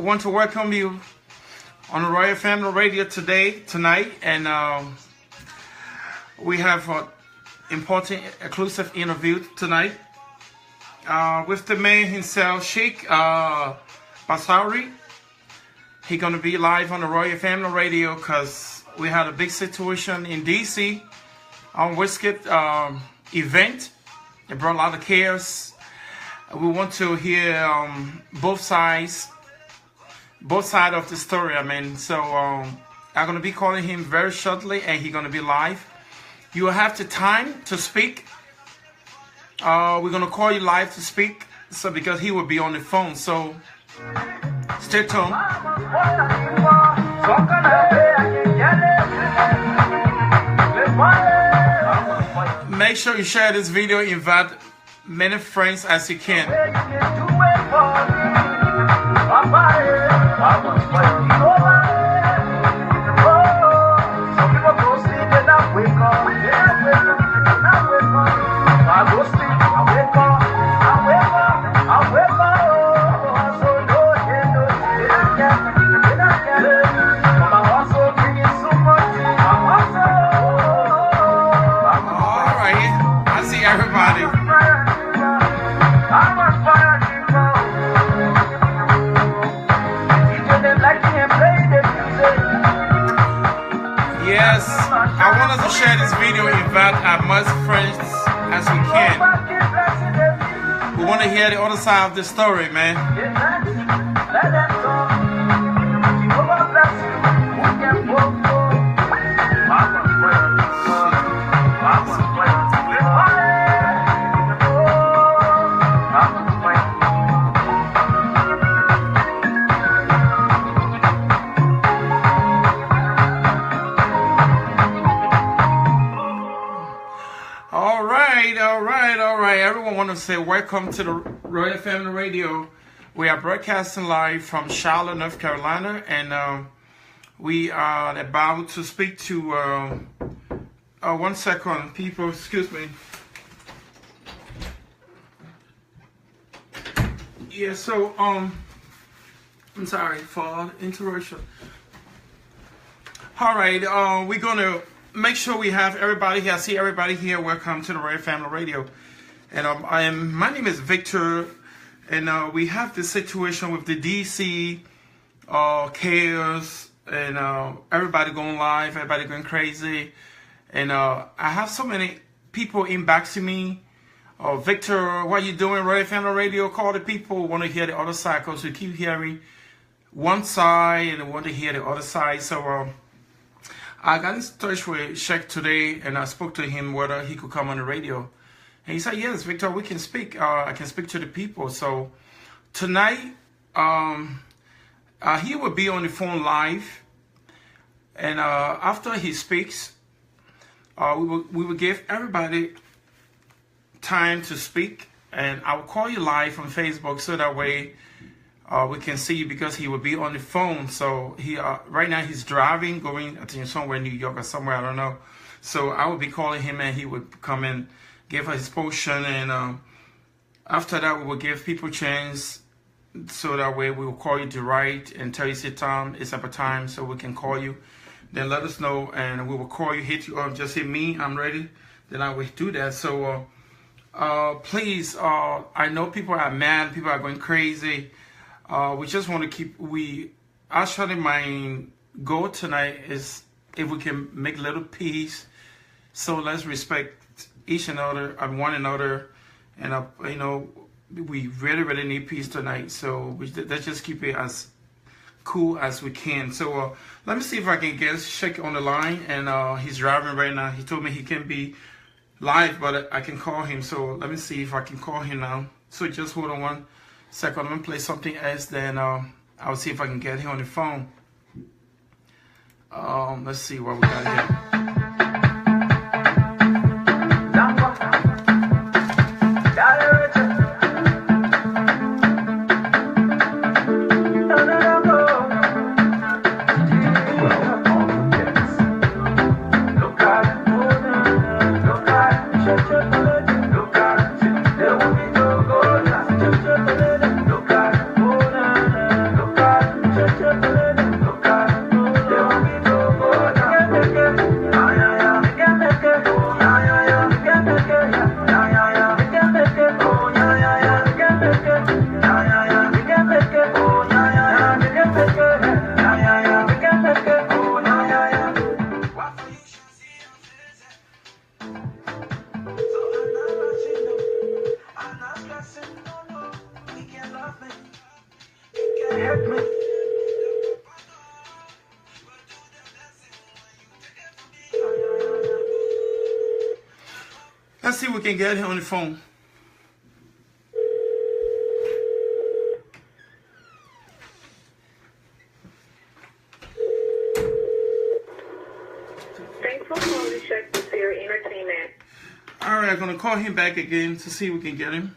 want to welcome you on the Royal Family Radio tonight, and we have an important exclusive interview tonight with the man himself, Sheikh Basauri. He's gonna be live on the Royal Family Radio because we had a big situation in DC on Wizkid event. It brought a lot of chaos. We want to hear both sides of the story. I mean, so I'm gonna be calling him very shortly, and he's gonna be live. You will have the time to speak. We're gonna call you live to speak, so because he will be on the phone. So stay tuned. Make sure you share this video, invite many friends as you can. Yes, I want us to share this video, invite as much friends as we can. We want to hear the other side of the story, man. All right. Everyone want to say welcome to the Royal Family Radio. We are broadcasting live from Charlotte, North Carolina, and we are about to speak to 1 second, people, excuse me. Yeah, so I'm sorry for the interruption. All right, we're gonna make sure we have everybody here. I see everybody here. Welcome to the Royal Family Radio. And my name is Victor, and we have this situation with the DC chaos, and everybody going live, everybody going crazy. And I have so many people inboxing me. Victor, what you doing, Royal Family Radio? Call the people who want to hear the other side, because we keep hearing one side and want to hear the other side. So I got in touch with Sheikh today, and I spoke to him whether he could come on the radio. And he said, yes, Victor, we can speak. I can speak to the people. So tonight, he will be on the phone live. And after he speaks, we will give everybody time to speak. And I will call you live on Facebook, so that way we can see you, because he will be on the phone. So he right now he's driving, going, I think, somewhere in New York or somewhere, I don't know. So I will be calling him, and he would come in, give us his portion, and after that we will give people chance, so that way we will call you to write and tell you it's a time, so we can call you. Then let us know, and we will call you, hit you up, just hit me, I'm ready. Then I will do that. So please, I know people are mad, people are going crazy. We just want to keep, actually my goal tonight is if we can make a little peace. So let's respect each another and one another, and you know, we really need peace tonight. So let's just keep it as cool as we can. So let me see if I can get Sheikh on the line, and he's driving right now. He told me he can't be live, but I can call him. So let me see if I can call him now. So just hold on 1 second. Let me play something else, then I'll see if I can get him on the phone. Let's see what we got here. if we can get him on the phone. Thanks for calling Shakespeare Entertainment. All right, I'm gonna call him back again to see if we can get him.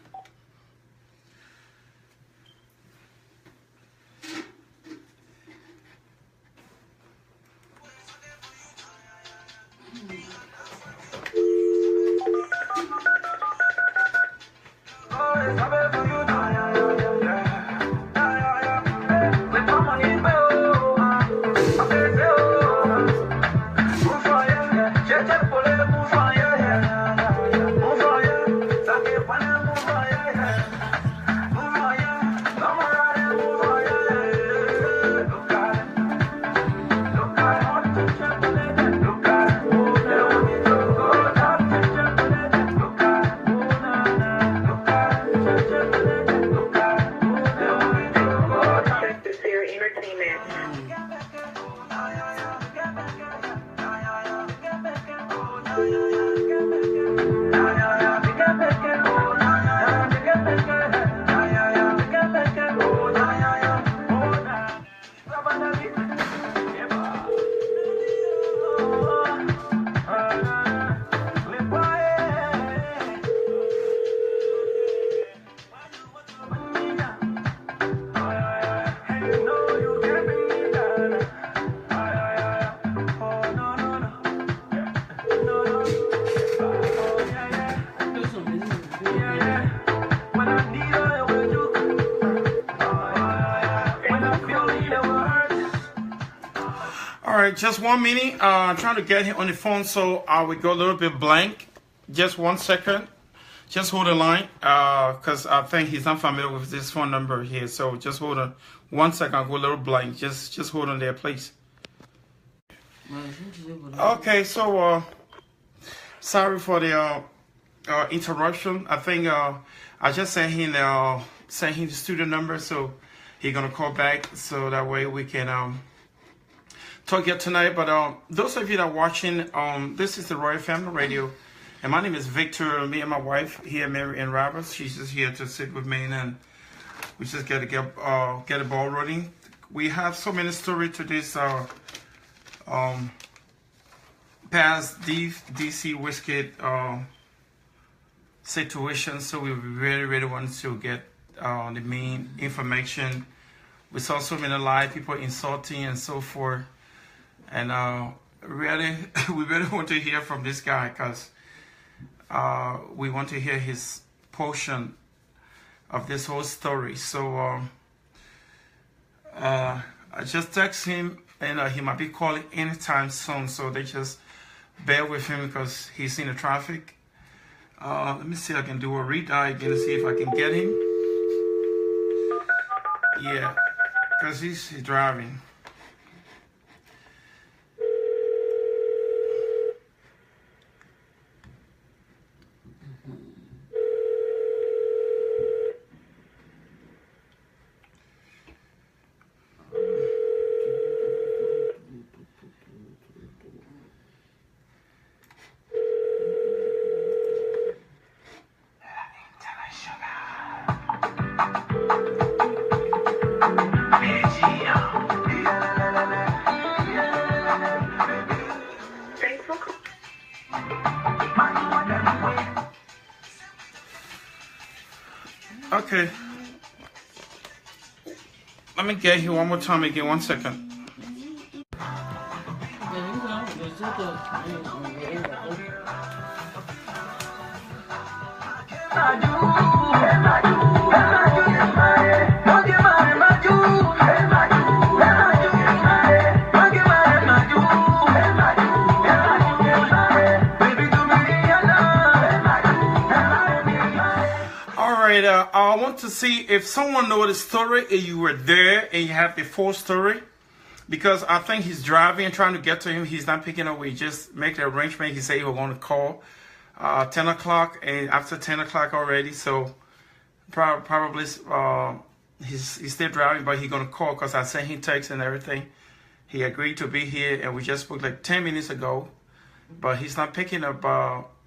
All right, just 1 minute. I'm trying to get him on the phone, so I will go a little bit blank. Just 1 second. Just hold the line, because I think he's not familiar with this phone number here. So just hold on 1 second. I'll go a little blank. Just hold on there, please. Okay, so sorry for the interruption. I think I just sent him the student number, so he's gonna call back, so that way we can talk here tonight. But those of you that are watching, this is the Royal Family Radio, and my name is Victor. Me and my wife here, Mary Ann Roberts, she's just here to sit with me, and we just get the ball rolling. We have so many stories to this past DC Wizkid situation, so we really want to get the main information. We saw so many live people insulting and so forth. And really, we really want to hear from this guy, because we want to hear his portion of this whole story. So I just text him, and he might be calling anytime soon. So they just bear with him because he's in the traffic. Let me see if I can do a redial again to see if I can get him. Yeah, because he's driving. Okay. Let me get here one more time again. 1 second. I want to see if someone knows the story and you were there and you have the full story, because I think he's driving and trying to get to him. He's not picking up. We just make the arrangement. He said he was going to call 10 o'clock, and after 10 o'clock already, so probably he's still driving, but he's going to call because I sent him text and everything. He agreed to be here, and we just spoke like 10 minutes ago, but he's not picking up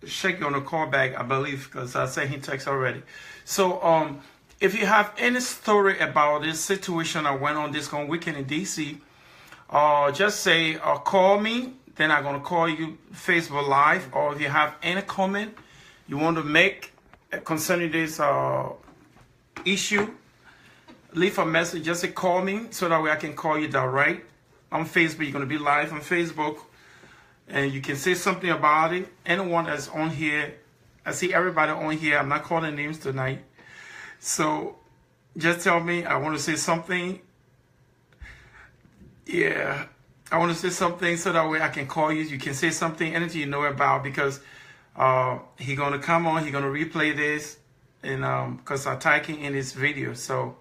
Shake on a call back, I believe, because I sent him text already. So if you have any story about this situation that went on this weekend in DC, just say call me. Then I'm gonna call you Facebook Live. Or if you have any comment you want to make concerning this issue, leave a message. Just say call me so that way I can call you direct on Facebook. You're gonna be live on Facebook. And you can say something about it. Anyone that's on here, I see everybody on here. I'm not calling names tonight. So just tell me, I want to say something. Yeah, I want to say something so that way I can call you. You can say something, anything you know about, because he's going to come on. He's going to replay this, and because I'm tagging in this video. So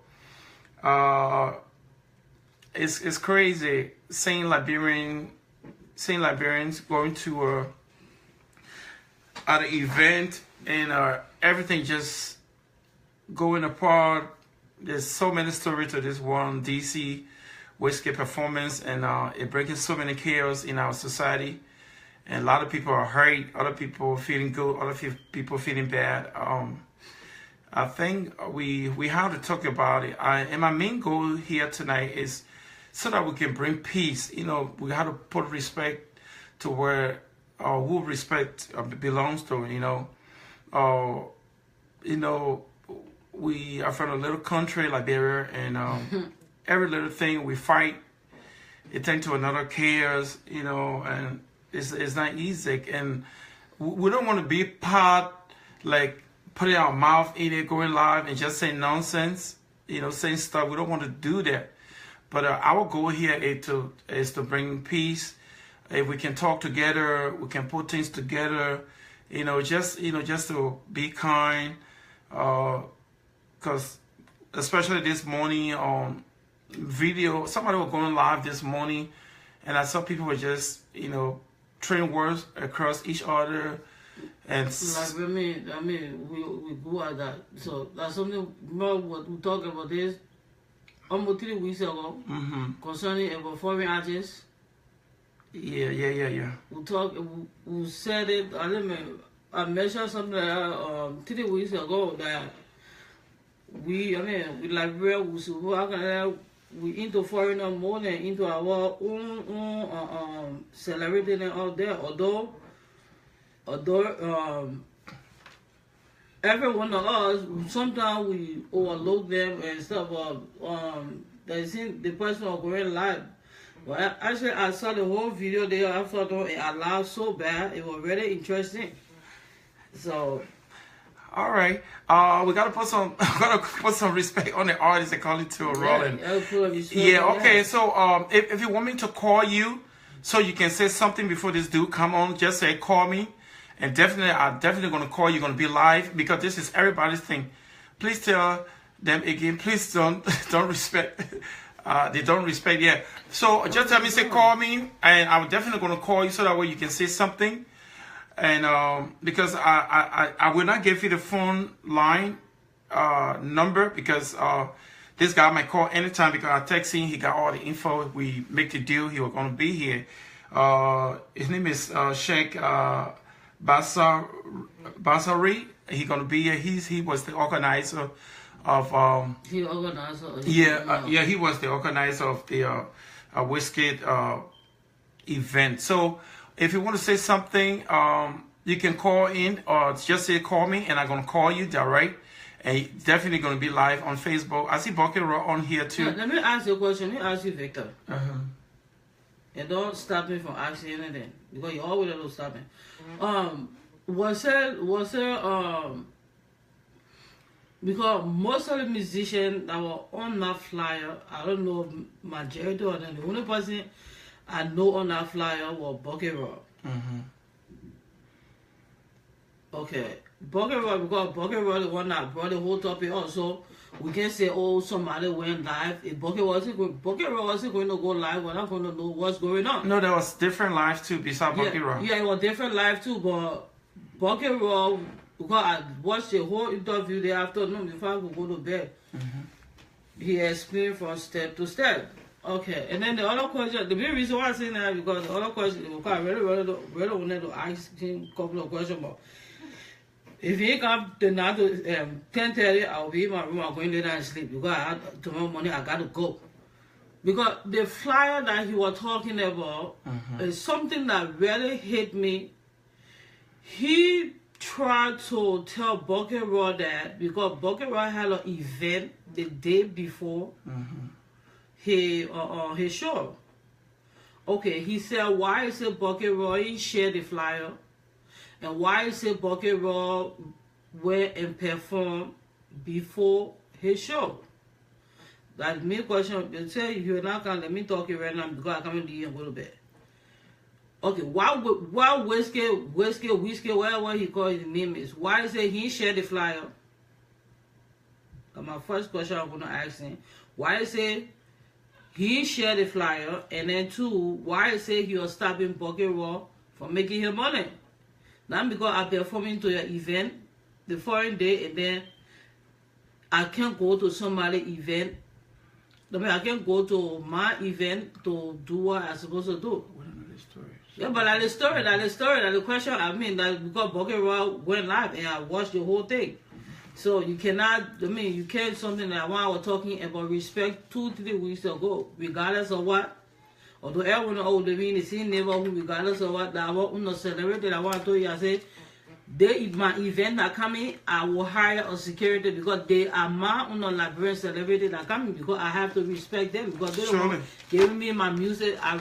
it's crazy seeing Liberians going to at an event and everything just going apart. There's so many stories to this one DC Wizkid performance, and it brings so many chaos in our society. And a lot of people are hurt, other people feeling good, other people feeling bad. I think we have to talk about it. And my main goal here tonight is so that we can bring peace. You know, we have to put respect to where who respect belongs to. We are from a little country, Liberia, and every little thing we fight, it turns to another chaos. And it's not easy. And we don't want to be part, like putting our mouth in it, going live, and just saying nonsense. Saying stuff. We don't want to do that. But our goal here is to bring peace. If we can talk together, we can put things together. Just to be kind. Because especially this morning on video, somebody was going live this morning, and I saw people were just trading words across each other. And like we go at that. So that's something more what we talk about this. Almost 3 weeks ago, concerning a performing artist. Yeah. We said it. I mentioned something like 3 weeks ago that we Liberia, we into foreigner more than into our own celebrating out there. Although every one of us, sometimes we overlook them and stuff. They think the person are going live. But actually, I saw the whole video there. I thought I laughed so bad. It was really interesting. So, all right, we gotta put some respect on the artist and call it to a rolling. Yeah. Okay. So, if you want me to call you, so you can say something before this dude come on, just say call me. And I'm definitely going to call you. Going to be live because this is everybody's thing. Please tell them again. Please don't respect. They don't respect. Yeah. So just tell me, say call me, and I'm definitely going to call you so that way you can say something. And because I will not give you the phone line number because this guy might call anytime because I text him. He got all the info. We make the deal. He was going to be here. His name is Sheikh. Basari, he gonna be here. He was the organizer of he organized. He was the organizer of the Wizkid event. So if you want to say something, you can call in or just say call me, and I'm gonna call you direct. And definitely gonna be live on Facebook. I see Bucket Raw on here too. Let me ask you a question. Let me ask you, Victor. And don't stop me from asking anything because you always don't stop me. Was there because most of the musicians that were on that flyer, I don't know majority of them. The only person I know on that flyer was Bucket Raw. Okay, Bucket Raw, because Bucket Raw the one that brought the whole topic up. So we can say, oh, somebody went live. If Bucket Raw wasn't going to go live, we're not going to know what's going on. No, there was different live too besides Bucket Raw. Yeah, it was different live too, but Bucket Raw, because I watched the whole interview the afternoon before I could go to bed. He explained from step to step. Okay, and then the other question, the main reason why I say that because the other question, because I really wanted to ask him a couple of questions about. If he ain't come tonight to 10:30, I'll be in my room. I'm going to lay down and sleep because tomorrow morning I got to go. Because the flyer that he was talking about is something that really hit me. He tried to tell Bucket Raw that because Bucket Raw had an event the day before his show. Okay, he said, why is it Bucket Raw he shared the flyer? And why is it Bucket Raw went and performed before his show? That's me question. They say if you're not gonna let me talk it right now because I come in the end a little bit. Okay, why Wizkid, whatever he called his name is, why is it he shared the flyer? My first question I'm gonna ask him, why is it he shared the flyer, and then two, why is it he was stopping Bucket Raw from making him money? Not because I'm performing to your event the following day, and then I can't go to somebody's event. I mean, I can't go to my event to do what I'm supposed to do. Yeah, but that's the question. I mean, that because Bucket Raw went live and I watched the whole thing. So you cannot, I mean, you can't something that when I was talking about respect 2-3 weeks ago, regardless of what. Although everyone knows the mean the same neighborhood, regardless of what, that I want to celebrate it. I want to tell you, I said, my event that coming, I will hire a security because they are my Liberian celebrity that coming because I have to respect them because they don't giving me my music. I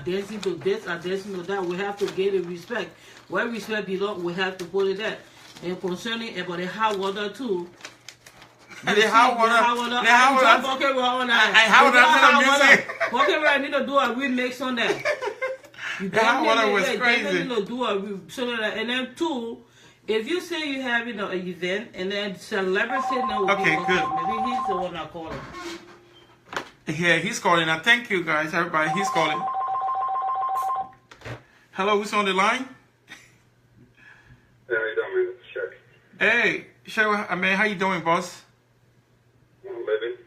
dancing to this, I dancing to that. We have to get the respect. Where respect belongs, we have to put it there. And concerning about the hot water too. And the hot water. Bucket Raw on that. And how water music. Bucket Raw need to do a remix on that. The hot water was crazy. Need to do a and then two. If you say you have an event and then celebrity now, okay, good. Maybe he's the one that called him. Yeah, he's calling. Now, thank you guys, everybody. He's calling. Hello, who's on the line? Yeah, how you doing, man? Check. Hey, Check, man, how you doing, boss? I'm living.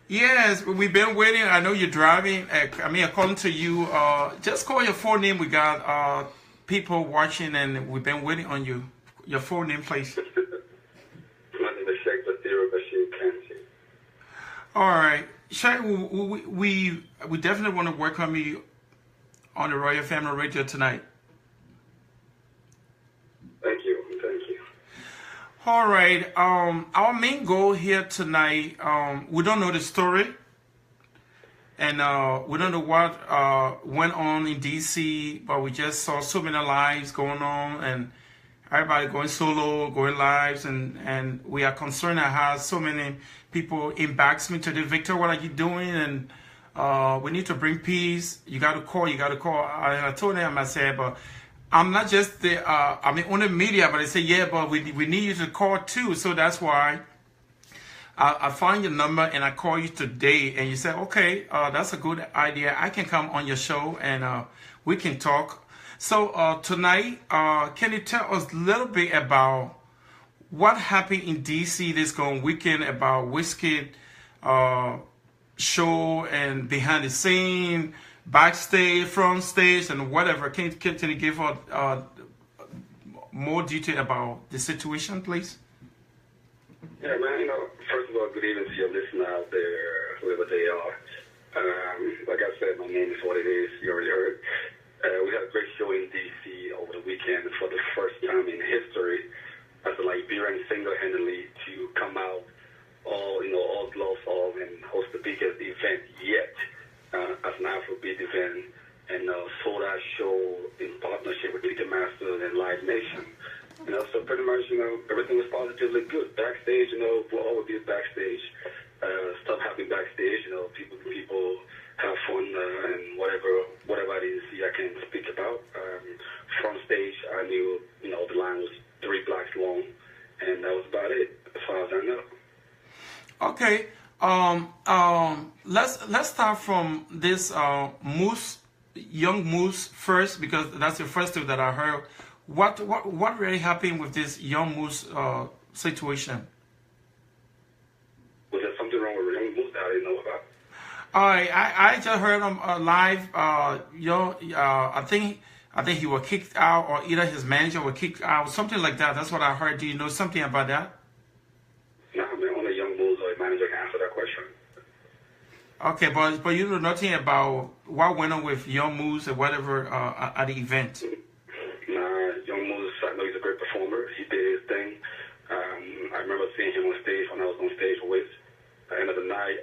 Yes, we've been waiting. I know you're driving. According to you, just call your full name. We got people watching, and we've been waiting on you. Your full name, please. My name is Sheikh Basiru Bashir Kansi. All right, Sheikh, we definitely want to welcome you on the Royal Family Radio tonight. Thank you. All right. Our main goal here tonight. We don't know the story, and we don't know what went on in DC, but we just saw so many lives going on, and everybody going solo, going lives, and we are concerned at how so many people inbox me to the Victor, what are you doing? And we need to bring peace. You got to call. I told them, I said, but I'm not just the, on the media, but I say, yeah, but we need you to call too. So that's why I find your number and I call you today. And you said, okay, that's a good idea. I can come on your show and we can talk. So tonight, can you tell us a little bit about what happened in DC this going weekend about Wizkid show and behind the scene, backstage, front stage, and whatever? Can you give us more detail about the situation, please? Yeah, man, first of all, good evening to your listener out there, whoever they are. Like I said, my name is what it is, you already heard. We had a great show in D.C. over the weekend for the first time in history as a Liberian single-handedly to come out all gloves off and host the biggest event yet as an Afrobeat event and sold our show in partnership with Ticketmaster and Live Nation. So pretty much, everything was positively good. Backstage, we'll always be backstage. Stuff happening backstage, people have fun and whatever I didn't see, I can't speak about. Front stage, I knew, the line was 3 blocks long, and that was about it, as far as I know. Okay. Let's start from this young Moose first, because that's the first thing that I heard. What really happened with this young Moose situation? Was there something wrong with young Moose that I didn't know about? All right, I just heard him live. I think he was kicked out, or either his manager was kicked out, something like that. That's what I heard. Do you know something about that? No, I mean, only young bulls or a manager can answer that question. Okay, but you know nothing about what went on with Young Moose or whatever at the event. Nah, Young Moose, I know he's a great performer. He did his thing. I remember seeing him on stage when I was on stage with. At the end of the night,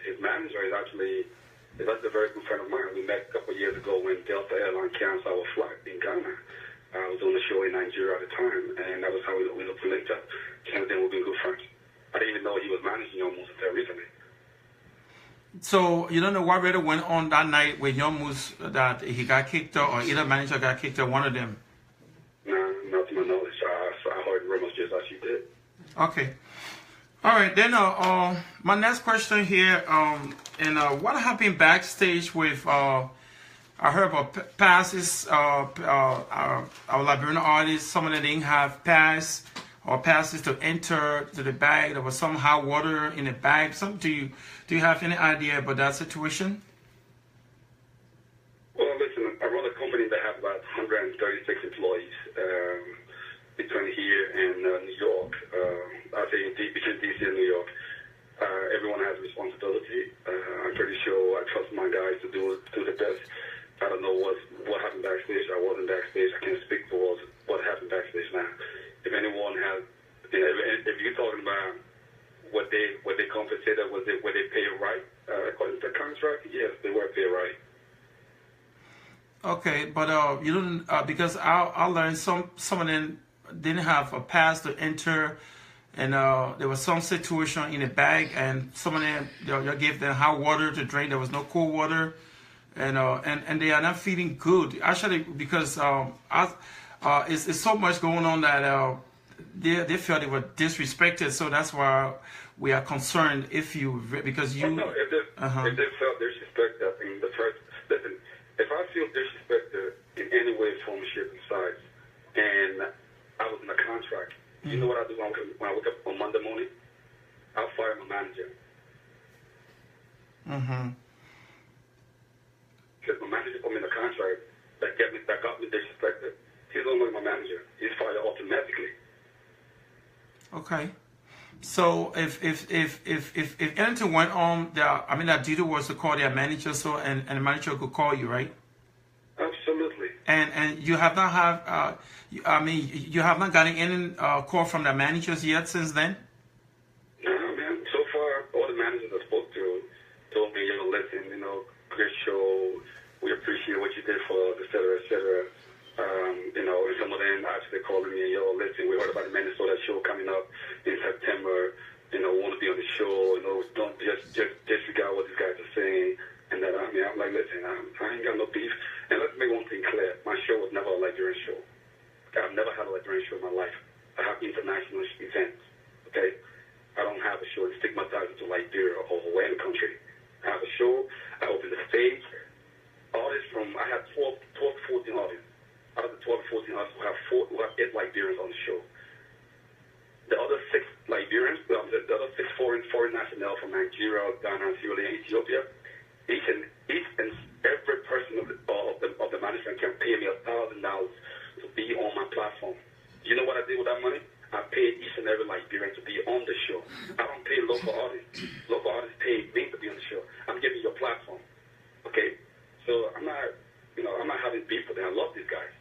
his manager is actually a very good friend of mine. We met a couple of years ago when Delta Airline canceled our flight in Ghana. I was doing a show in Nigeria at the time, and that was how we linked up. And then we've been good friends. I didn't even know he was managing Young Moose until recently. So you don't know what really went on that night with Young Moose, that he got kicked out, or either manager got kicked out, one of them? Nah, not to my knowledge. So I heard rumors just as you did. Okay. All right, then my next question here, what happened backstage with, I heard about passes, our Liberian artists, some of them didn't have pass or passes to enter to the bag. There was some hot water in the bag. Do you have any idea about that situation? Well, listen, I run a company that has about 136 employees between here and New York. I say between DC and New York. Everyone has responsibility. I'm pretty sure I trust my guys to do the best. I don't know what happened backstage. I wasn't backstage. I can't speak for what happened backstage now. If anyone has, if you're talking about what they compensated, were they paid right according to the contract? Yes, they were paid right. Okay, but you don't because I learned some of them didn't have a pass to enter, and there was some situation in the bag, and some of them you gave them hot water to drink. There was no cold water, and they are not feeling good actually, because it's so much going on that they felt they were disrespected. So that's why we are concerned because you. Well, no, if they felt disrespected, I think listen. If I feel disrespected in any way, form, shape, and size, and I was in a contract, you know what I do when I wake up on Monday morning? I'll fire my manager. Because my manager put me in a contract that got me disrespected. He's no longer my manager. He's fired automatically. Okay. So if anything went on, that duty was to call their manager, and the manager could call you, right? Absolutely. And you have not you have not gotten any call from the managers yet since then? No, man. So far, all the managers I spoke to told me, listen, great show. We appreciate what you did for us, et cetera, et cetera. And some of them actually calling me, listen, we heard about the Minnesota show coming up in September. We want to be on the show. Don't just disregard what these guys are saying. And then, I'm like, listen, I ain't got no beef. And let's make one thing clear. My show was never a Liberian show. I've never had a Liberian show in my life. I have international events, okay? I don't have a show that's stigmatized to Liberia or any country. I have a show. I open the stage. I have 12 to 14 artists. Out of the 12 to 14 artists, we have 8 Liberians on the show. The other 6 Liberians, the other 6 foreign nationals from Nigeria, Ghana, Sierra Leone, Ethiopia, each and every person of the management can pay me $1,000 to be on my platform. You know what I did with that money? I paid each and every Liberian to be on the show. I don't pay local artists. Local artists pay me to be on the show. I'm giving you a platform. Okay? So I'm not having beef with them. I love these guys.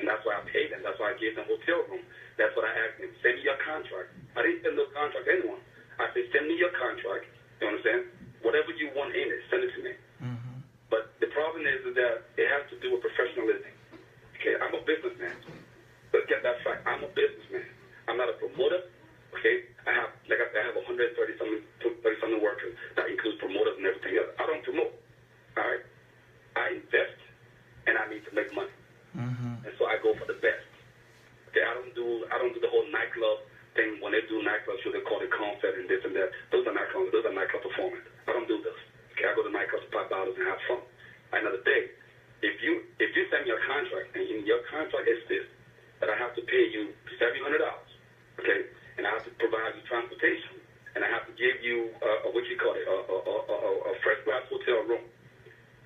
And that's why I paid them. That's why I gave them a hotel room. That's what I asked them. Send me your contract. I didn't send no contract to anyone. I said, send me your contract. You understand? Whatever you want in it, send it to me. But the problem is that it has to do with professionalism. Okay, I'm a businessman. Let's get that fact. I'm a businessman. I'm not a promoter. Okay, I have 130-something workers. That includes promoters and everything else. I don't promote. All right, I invest, and I need to make money. And so I go for the best. Okay, I don't do the whole nightclub thing. When they do nightclub show, they call it concert and this and that. Those are nightclub performance. I don't do this. Okay, I go to nightclubs to pop bottles and have fun. Another day, if you send me a contract and in your contract is this, that I have to pay you $700, okay, and I have to provide you transportation, and I have to give you a fresh glass sell a room.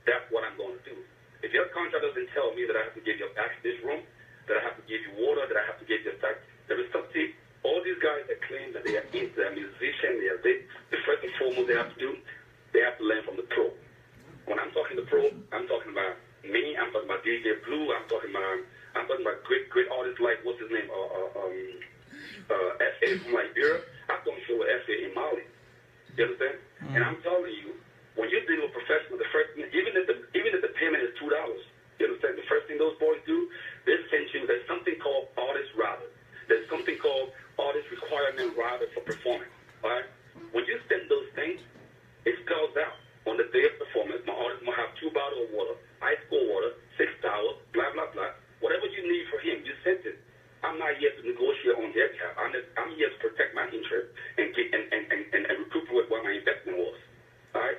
That's what I'm going to do. If your contract doesn't tell me that I have to give you access to this room, that I have to give you water, that I have to give you tax, there is something. All these guys that claim that they are musicians, the first and foremost they have to do, they have to learn from the pro. When I'm talking to pro, I'm talking about me. I'm talking about DJ Blue. I'm talking about great artists like what's his name, FA from Liberia. I've done show with FA in Mali. You understand? And I'm telling you, when you're dealing with professionals, the first thing, even if the payment is $2, you understand? The first thing those boys do, they send you. There's something called artist rider. There's something called artist requirement rider for performing. All right? When you send those things, it spells out on the day of performance. My artist will have 2 bottles of water, ice cold water, 6 towels, blah blah blah. Whatever you need for him, you sent it. I'm not here to negotiate on their behalf. I'm here to protect my interest and recuperate what my investment was. All right?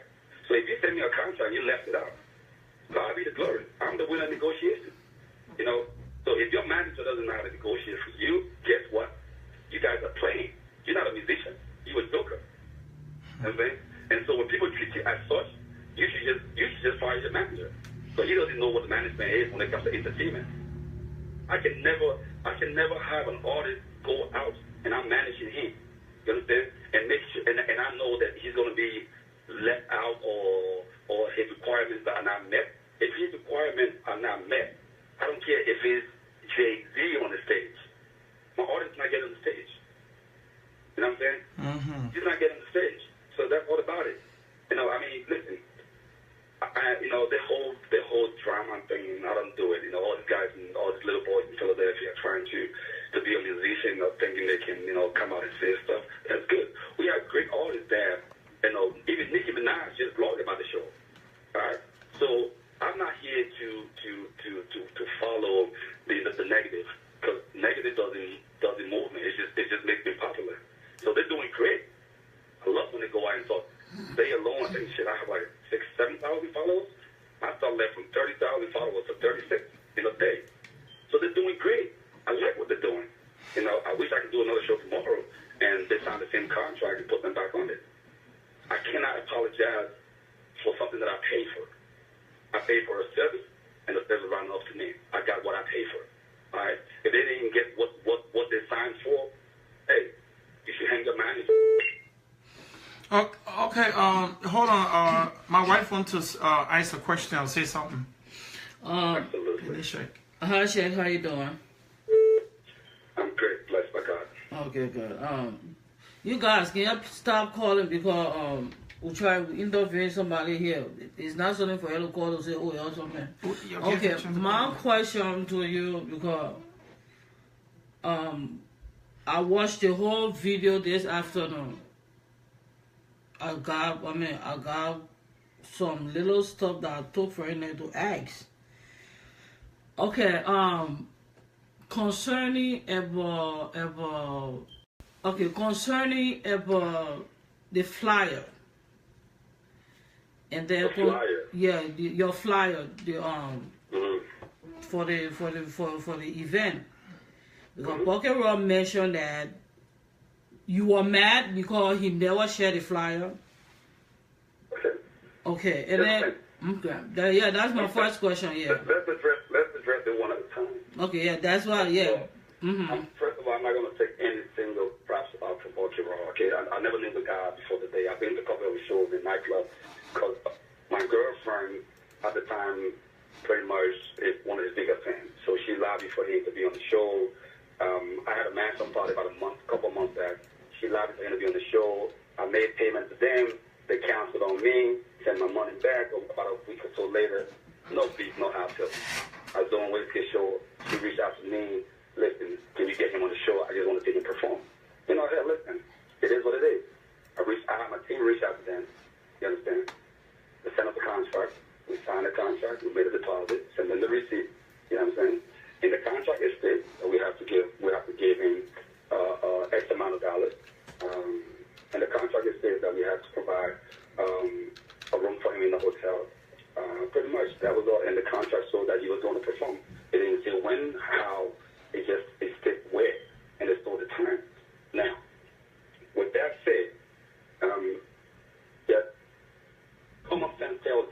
So if you send me a contract, you left it out. God be the glory. I'm the winner of negotiation. You know. So if your manager doesn't know how to negotiate for you, guess what? You guys are playing. You're not a musician. You're a joker. You know what I'm saying? And so when people treat you as such, you should just fire your manager. So he doesn't know what the management is when it comes to entertainment. I can never have an artist go out and I'm managing him. You understand? And make sure, and I know that he's going to be let out or his requirements are not met. If his requirements are not met, I don't care if it's Jay-Z on the stage. My artist not getting on the stage. You know what I'm saying? Mm-hmm. He's not getting on the stage. So that's all about it. You know, I mean, listen. You know, the whole drama thing, I don't do it. You know, all these guys and all these little boys in Philadelphia trying to be a musician, thinking they can, come out and say stuff. That's good. We have great artists there. You know, even Nicki Minaj just blogged about the show. All right? So I'm not here to follow the negative, because negative doesn't move me. It just makes me popular. So they're doing great. I love when they go out and talk. They alone, I think, shit, I have like 6,000, 7,000 followers. I started left from 30,000 followers to 36 in a day. So they're doing great. I like what they're doing. You know, I wish I could do another show tomorrow and they sign the same contract and put them back on it. I cannot apologize for something that I paid for. I paid for a service, and the service ran up to me. I got what I paid for. All right? If they didn't get what they signed for, hey, you should hang your manager. Okay, hold on. My wife wants to ask a question or say something. Absolutely. Hi, Shaq. How you doing? I'm great. Blessed by God. Okay, good. You guys, can you stop calling because we'll try to interview somebody here. It's not something for you to call to say, oh, or something. Okay, my question to you, because I watched the whole video this afternoon. I got some little stuff that I took for you to ask. Okay, concerning about the flyer. And then your flyer, for the event. Because Bucket Rob mentioned that you were mad because he never shared the flyer. Okay, and then that's my first question. Yeah. Let's address it one at a time. Okay, yeah, that's why. Yeah. First of all, I'm not going to take any single props out from Bucket Rob. Okay, I never knew the guy before the day. I've been to a couple of shows in nightclubs because my girlfriend at the time pretty much is one of his biggest fans. So she lobbied for him to be on the show. I had a mansion party about a couple of months back. She lobbied for him to be on the show. I made payment to them. They canceled on me, sent my money back. About a week or so later, no beef, no hassle. I was doing Wizkid show. She reached out to me. Listen, can you get him on the show? I just want to see him perform. You know, hey, listen, it is what it is. I had my team reach out to them. You understand? They sent up the contract. We signed the contract. We made a deposit. Send them the receipt. You know what I'm saying? In the contract, it states that we have to give him X amount of dollars. And the contract, it says that we have to provide a room for him in the hotel. Pretty much, that was all in the contract, so that he was going to perform. It didn't say when, how. It said where, and it's all the time. Now, with that said, common sense tells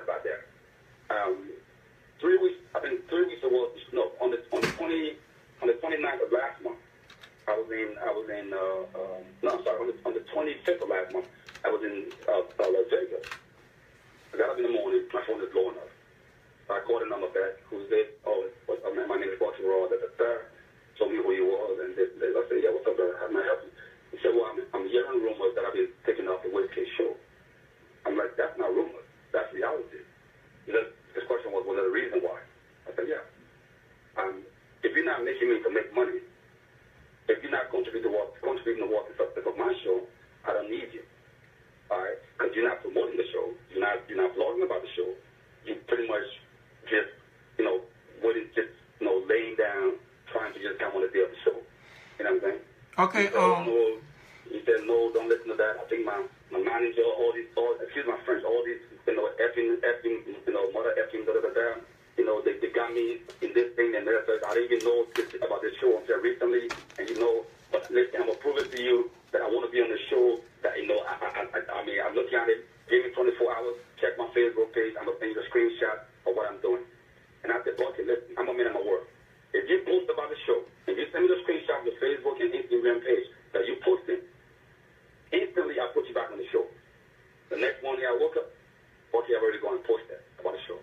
about that. 3 weeks, I think 3 weeks ago, no, on the 29th of last month, on the 25th of last month, I was in Las Vegas. I got up in the morning, my phone is blowing up. I called the number back. Who's this? Oh, my name is Walter Raw. Told me who he was, and I said, yeah, what's up, brother? How can I help you? He said, well, I'm hearing rumors that I've been taking off the Wizkid show. I'm like, that's not rumors. That's reality. His question was there a reason why? I said, yeah. If you're not making me to make money, if you're not contributing to what the success of my show, I don't need you. All right? Because you're not promoting the show. You're not blogging about the show. You pretty much just, laying down, trying to just come on the day of the show. You know what I'm saying? Okay. He said, no, don't listen to that. I think my manager, excuse my French, all these, effing, mother effing, they got me in this thing and that. I didn't even know about this show until recently. And but listen, I'm going to prove it to you that I want to be on the show. That, I'm looking at it, give me 24 hours, check my Facebook page. I'm going to send you a screenshot of what I'm doing. And I said, okay, listen, I'm a man of my word. If you post about the show, if you send me the screenshot of the Facebook and Instagram page that you posted, instantly I put you back on the show. The next morning I woke up, okay, I've already gone and posted that about the show.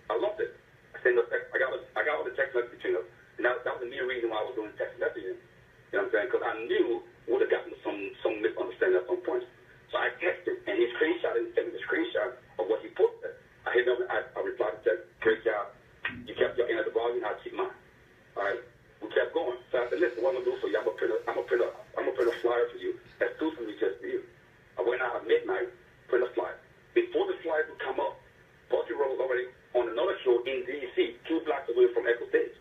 I loved it. I got all the text messages between us. And that was the main reason why I was doing text messaging. You know what I'm saying? Because I knew we would have gotten some misunderstanding at some point. So I texted, and he screenshotted and sent me the screenshot of what he posted. I hit him, I replied to text, great job. You kept your end of the bargain, I'll keep mine. All right? We kept going. So I said, listen, what I'm going to do for you, I'm going to print a flyer for you, exclusively just for you. I went out at midnight, print a flyer. Before the flyers would come up, Bucky Rose was already on another show in DC, 2 blocks away from Echo Stage,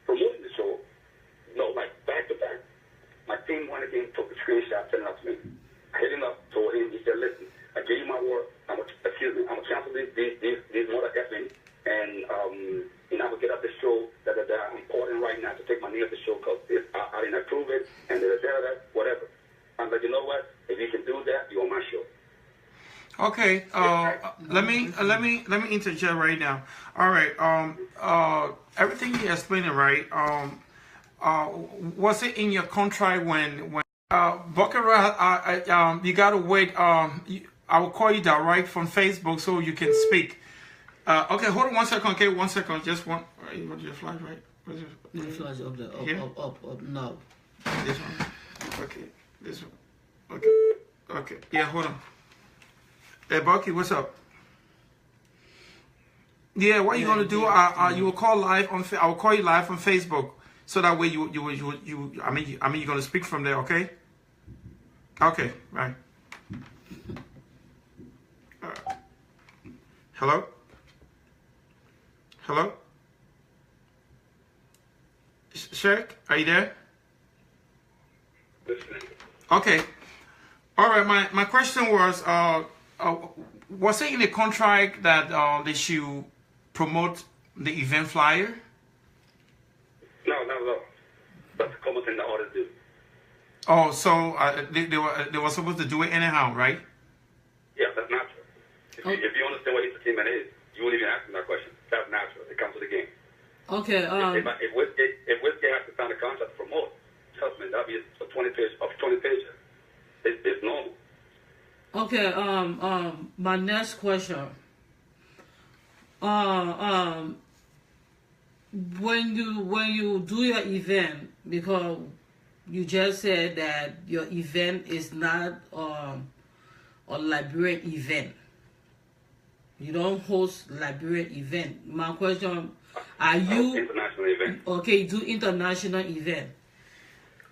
promoting the show, back to back. My team went again, took the screenshot, sent it out to me. I hit him up, told him, he said, listen, I gave you my word, I'm going to cancel these mother effing, and I'm going to get up the show, I'm calling right now to take my knee off the show because I didn't approve it, and whatever. I'm like, you know what? If you can do that, you're on my show. Okay. Let me interject right now. All right. Everything you're explaining, right? Was it in your contract when Bokera, you gotta wait. I will call you direct from Facebook so you can speak. Okay, hold on 1 second. Okay, 1 second. Just one. You got your flash, right? The flash up there. Up now. This one. Okay. This one. Okay. Yeah, hold on. Hey, Bucky, what's up? Yeah, what you gonna do? You will call live on. I will call you live on Facebook, so that way you. I mean, you're gonna speak from there, okay? Okay, right. Hello. Hello. Sheikh, are you there? Okay. All right. My question was it in the contract that they should promote the event flyer? No. That's a common thing that artists do. Oh, so they were supposed to do it anyhow, right? Yeah, that's natural. If you understand what entertainment is, you wouldn't even ask them that question. That's natural. It comes with the game. Okay. If Wizkid has to sign a contract to promote, trust me, that'd be a 20 pages. It's normal. Okay. My next question. When you do your event, because you just said that your event is not a Liberian event. You don't host Liberian event. My question: are you international event? Okay, you do international event.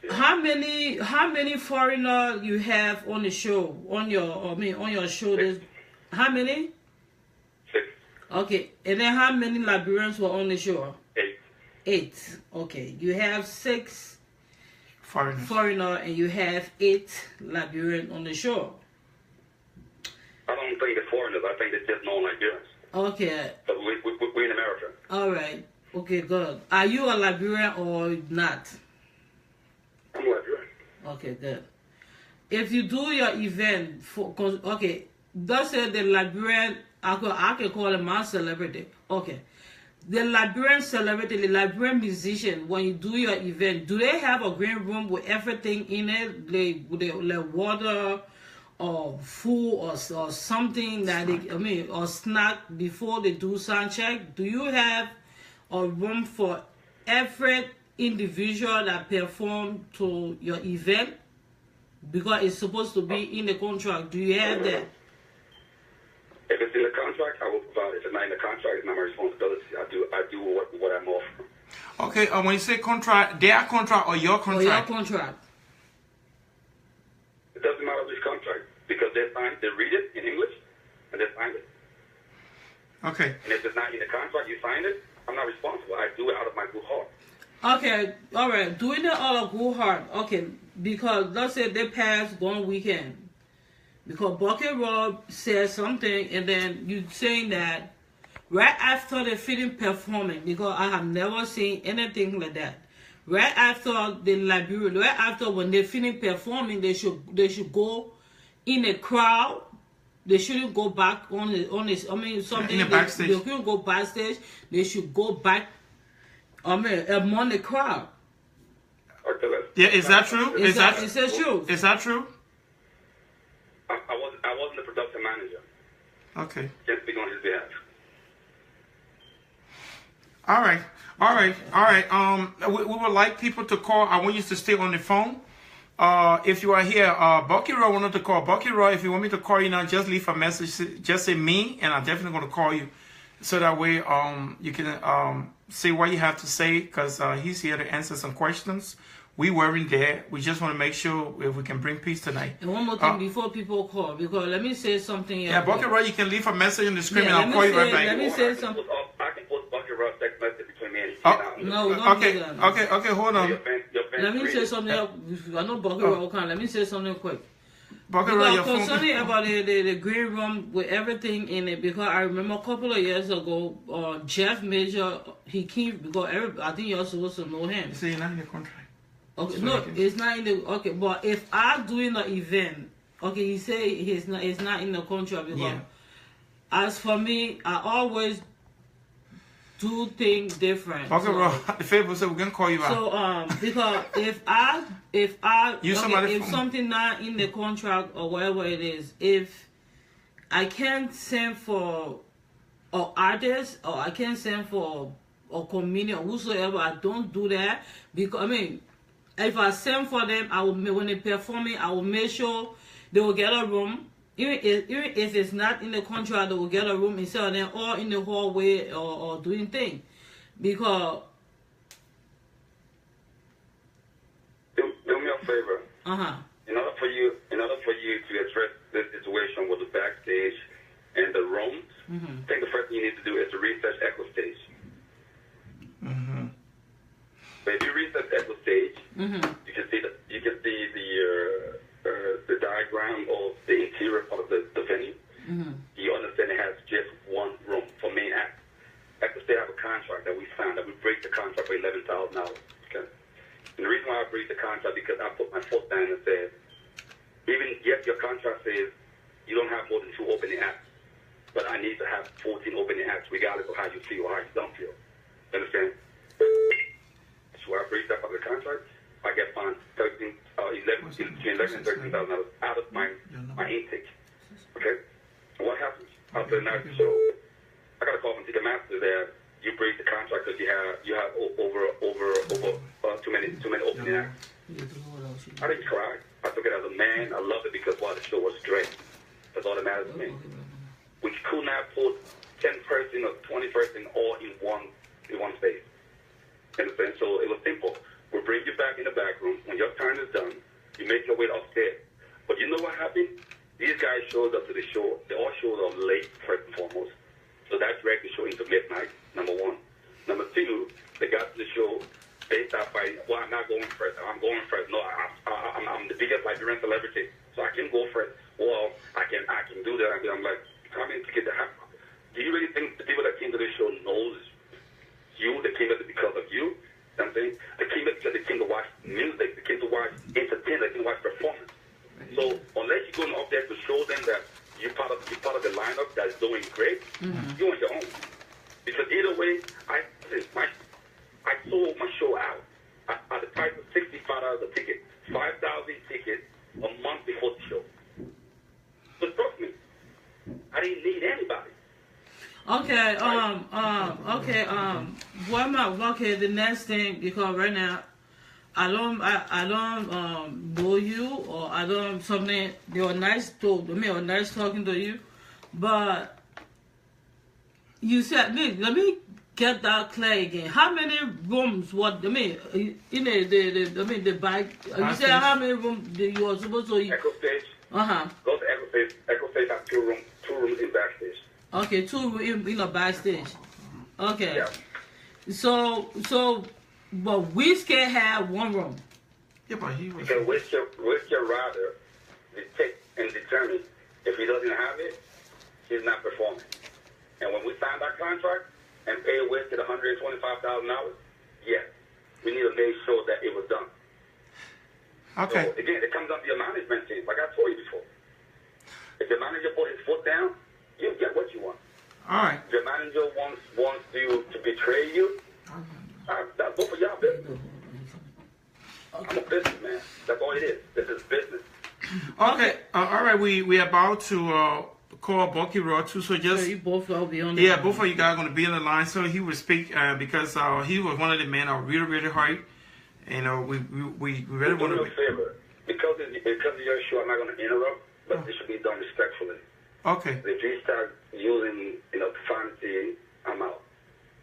Yeah. How many foreigners you have on the show on your shoulders? 6. How many? 6. Okay, and then how many Liberians were on the show? 8. 8. Okay, you have 6 foreigner and you have 8 Liberian on the show. I don't think they're foreigners. I think they're just non-Liberians. Okay. But we're in America. All right. Okay, good. Are you a Liberian or not? I'm Liberian. Okay, good. If you do your event let's say the Liberian I can call it my celebrity. Okay. The Liberian celebrity, the Liberian musician, when you do your event, do they have a green room with everything in it? Like water or food or something that they, or snack before they do sound check? Do you have a room for every individual that perform to your event? Because it's supposed to be in the contract. Do you have that? If it's in the contract, I will provide it. If it's not in the contract, it's not my responsibility. I do what I'm offering. Okay, when you say contract, their contract or your contract? Or your contract. It doesn't matter which contract, because they read it in English, and they sign it. Okay. And if it's not in the contract, you sign it, I'm not responsible. I do it out of my good heart. Okay, all right. Doing it out of good heart. Okay, because let's say they pass one weekend. Because Bucket Rob says something, and then you saying that right after they finish performing, because I have never seen anything like that. Right after the Liberian, right after when they finish performing, they should go in a crowd. They shouldn't go back on something. In the backstage. They couldn't go backstage. They should go back. Among the crowd. Yeah, is that true? Is that true? Is that true? I wasn't the production manager. Okay. Can't speak on his behalf. All right. We would like people to call. I want you to stay on the phone. If you are here, Bucky Roy wanted to call. Bucky Roy, if you want me to call you now, just leave a message. Just say me, and I'm definitely going to call you. So that way, you can say what you have to say, because he's here to answer some questions. We weren't there. We just want to make sure if we can bring peace tonight. And one more thing before people call, because let me say something. Yeah, Bucky Roy, you can leave a message on the screen, and I'll call you right back. Let me say something. I can put Bucky Roy's text message between me and you. No, don't do that. Okay, hold on. Let me say something else. I know Bucky Roy can. Let me say something quick. Bucky Roy, your phone. Concerning about the green room with everything in it, because I remember a couple of years ago, Jeff Major, he came, because I think you're supposed to know him. So you're not in the contract. Okay, so no, it's not in the, okay, but if I'm doing an event, okay, he say it's not in the contract, because as for me, I always do things different. Okay, so, bro, the favor said we're gonna call you back. So because if something not in the contract or whatever it is, if I can't send for an artist or I can't send for a comedian or whosoever, I don't do that, because if I send for them, I will, when they performing, I will make sure they will get a room. Even if it's not in the contract, they will get a room instead of them all in the hallway or doing things. Because do me a favor. In order for you to address this situation with the backstage and the rooms, I think the first thing you need to do is to research Echo Stage. But if you research Echo Stage, you can see the diagram of the interior part of the venue. You understand it has just one room for main act. Echo Stage have a contract that we signed that we break the contract for $11,000. Okay. And the reason why I break the contract because I put my foot down and said, yes, your contract says you don't have more than 2 opening acts, but I need to have 14 opening acts regardless of how you feel or how you don't feel. You understand? So I break that part of the contract. I get fined between $11,000 and $13,000 out of my intake. Okay? So what happens after the night show? I got a call from Ticketmaster that you break the contract because you have over too many opening acts. I didn't cry. I took it as a man. I loved it because the show was great. That's all that matters to me. We could not put 10 person or 20 person all in one space. Understand? So it was simple. We'll bring you back in the back room. When your turn is done, you make your way upstairs. But you know what happened? These guys showed up to the show. They all showed up late, first and foremost. So that dragged the show into midnight, number one. Number two, they got to the show. They stopped by, I'm not going first. I'm going first. No, I'm the biggest Liberian celebrity, so I can go first. Well, I can do that. I'm like, I mean, to get the happen. Do you really think the people that came to this show knows you? They came there because of you? You know what I'm saying? They came there because they came to watch music. They came to watch entertainment. They came to watch performance. So unless you're going up there to show them that you're part of the lineup that's doing great, You on your own. Because either way, I sold my show out at the price of $65 a ticket, 5,000 tickets a month before the show. So trust me, I didn't need anybody. Okay, okay, the next thing, because right now, I don't know you, or I don't, something, they were nice talking to you, but you said, let me get that clear again. How many rooms, the bike, you said how many rooms you were supposed to use? Echo Stage. Go to Echo Stage. Echo Stage has two rooms in backstage. Okay, 2 in a backstage. Okay. Yeah. So, but Wizkid had 1 room. Yeah, but he was. Because Wizkid rather detect and determine if he doesn't have it, he's not performing. And when we signed our contract and paid Wizkid $125,000, yes, we need to make sure that it was done. Okay. So again, it comes down to your management team. Like I told you before, if the manager put his foot down, you get what you want. All right. If the manager wants you to betray you, that's both of y'all business. I'm a businessman. That's all it is. This is business. Okay. All right. We about to call Bucky Raw too. So just You both will be on the line. both of you guys are gonna be on the line. So he will speak because he was one of the men I really hurt. You know, we really want Do me to. a favor. Because of your show, I'm not going to interrupt, but it should be done respectfully. Okay. If you start using, profanity, I'm out.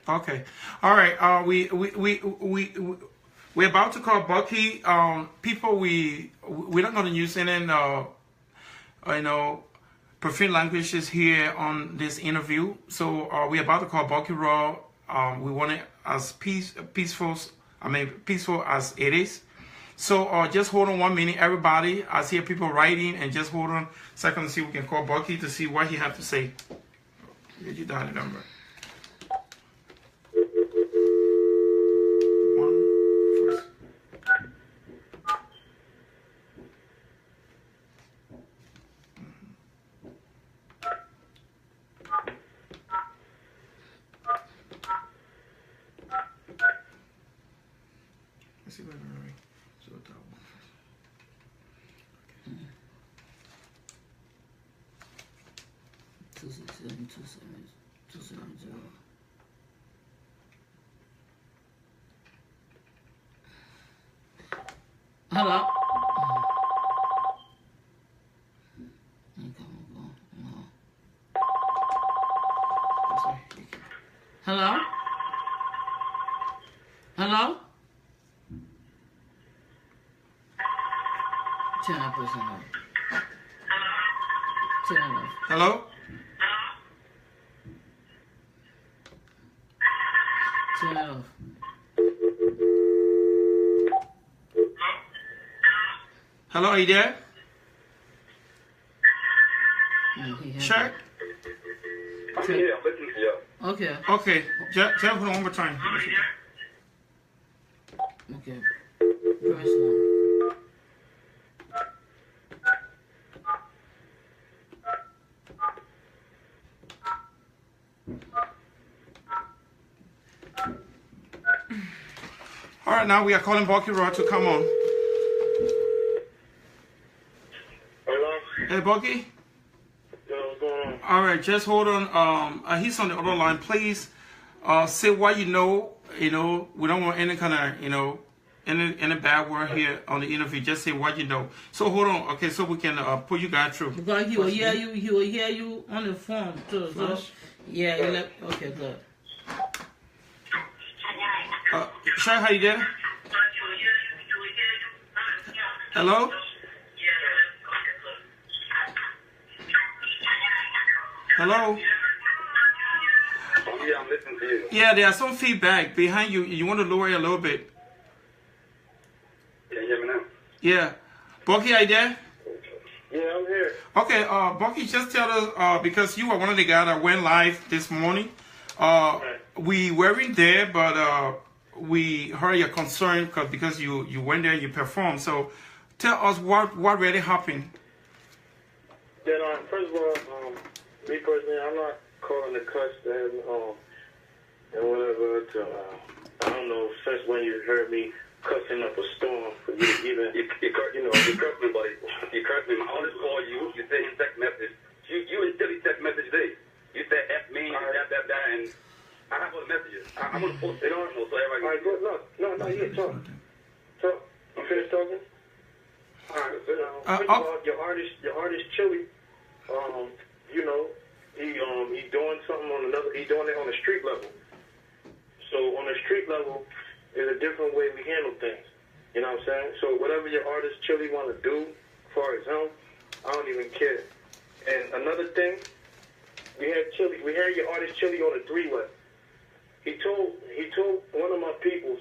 Okay. All right. We're about to call Bucky. People, we're not going to use any profane languages here on this interview. So we're about to call Bucky Raw. We want it as peaceful as it is. So just hold on 1 minute, everybody. I see people writing, and just hold on a second to see if we can call Bucky to see what he have to say. Did you dial the number? Let's see what we're doing. So that one first. Okay. 270. Hello. Hello. Hello. Turn that person off. Turn it off. Hello? Turn it off. Hello, are you there? Check. I'm here. I'm listening to you. Okay. Okay. Just hold on one more time. Okay. Press 1. All right, now we are calling Bucky Raw to come on. Hello? Hey, Bucky? Yo, what's going on? All right, just hold on. He's on the other line. Please say what you know. We don't want any kind of, any bad word here on the interview. Just say what you know. So hold on. Okay, so we can put you guys through. Because he will hear you on the phone too. So, yeah, okay, good. Shay, how you there? Hello? Hello? Yeah, I'm listening to you. Yeah, there's some feedback behind you. You want to lower it a little bit. Can you hear me now? Yeah. Bucky, are you there? Yeah, I'm here. Okay, Bucky, just tell us, because you were one of the guys that went live this morning. We weren't there, but we heard your concern because you went there and you performed. So tell us what really happened. Then, first of all, me personally, I'm not calling the cuss and whatever. I don't know since when you heard me cussing up a storm for you to even. You cursed me, buddy. You cursed me. I always call you. You send text message. You and Dilly text message today. You said F me, that, and I have all the messages. I'm gonna post it on so everybody. All right, good. No, yeah, talk. You finished talking? All right. First of all, your artist Chili. You know, he doing something on another. He doing it on the street level. So on the street level, there's a different way we handle things. You know what I'm saying? So whatever your artist Chili want to do, as far as him, I don't even care. And another thing, we had your artist Chili on a 3-way. He told one of my peoples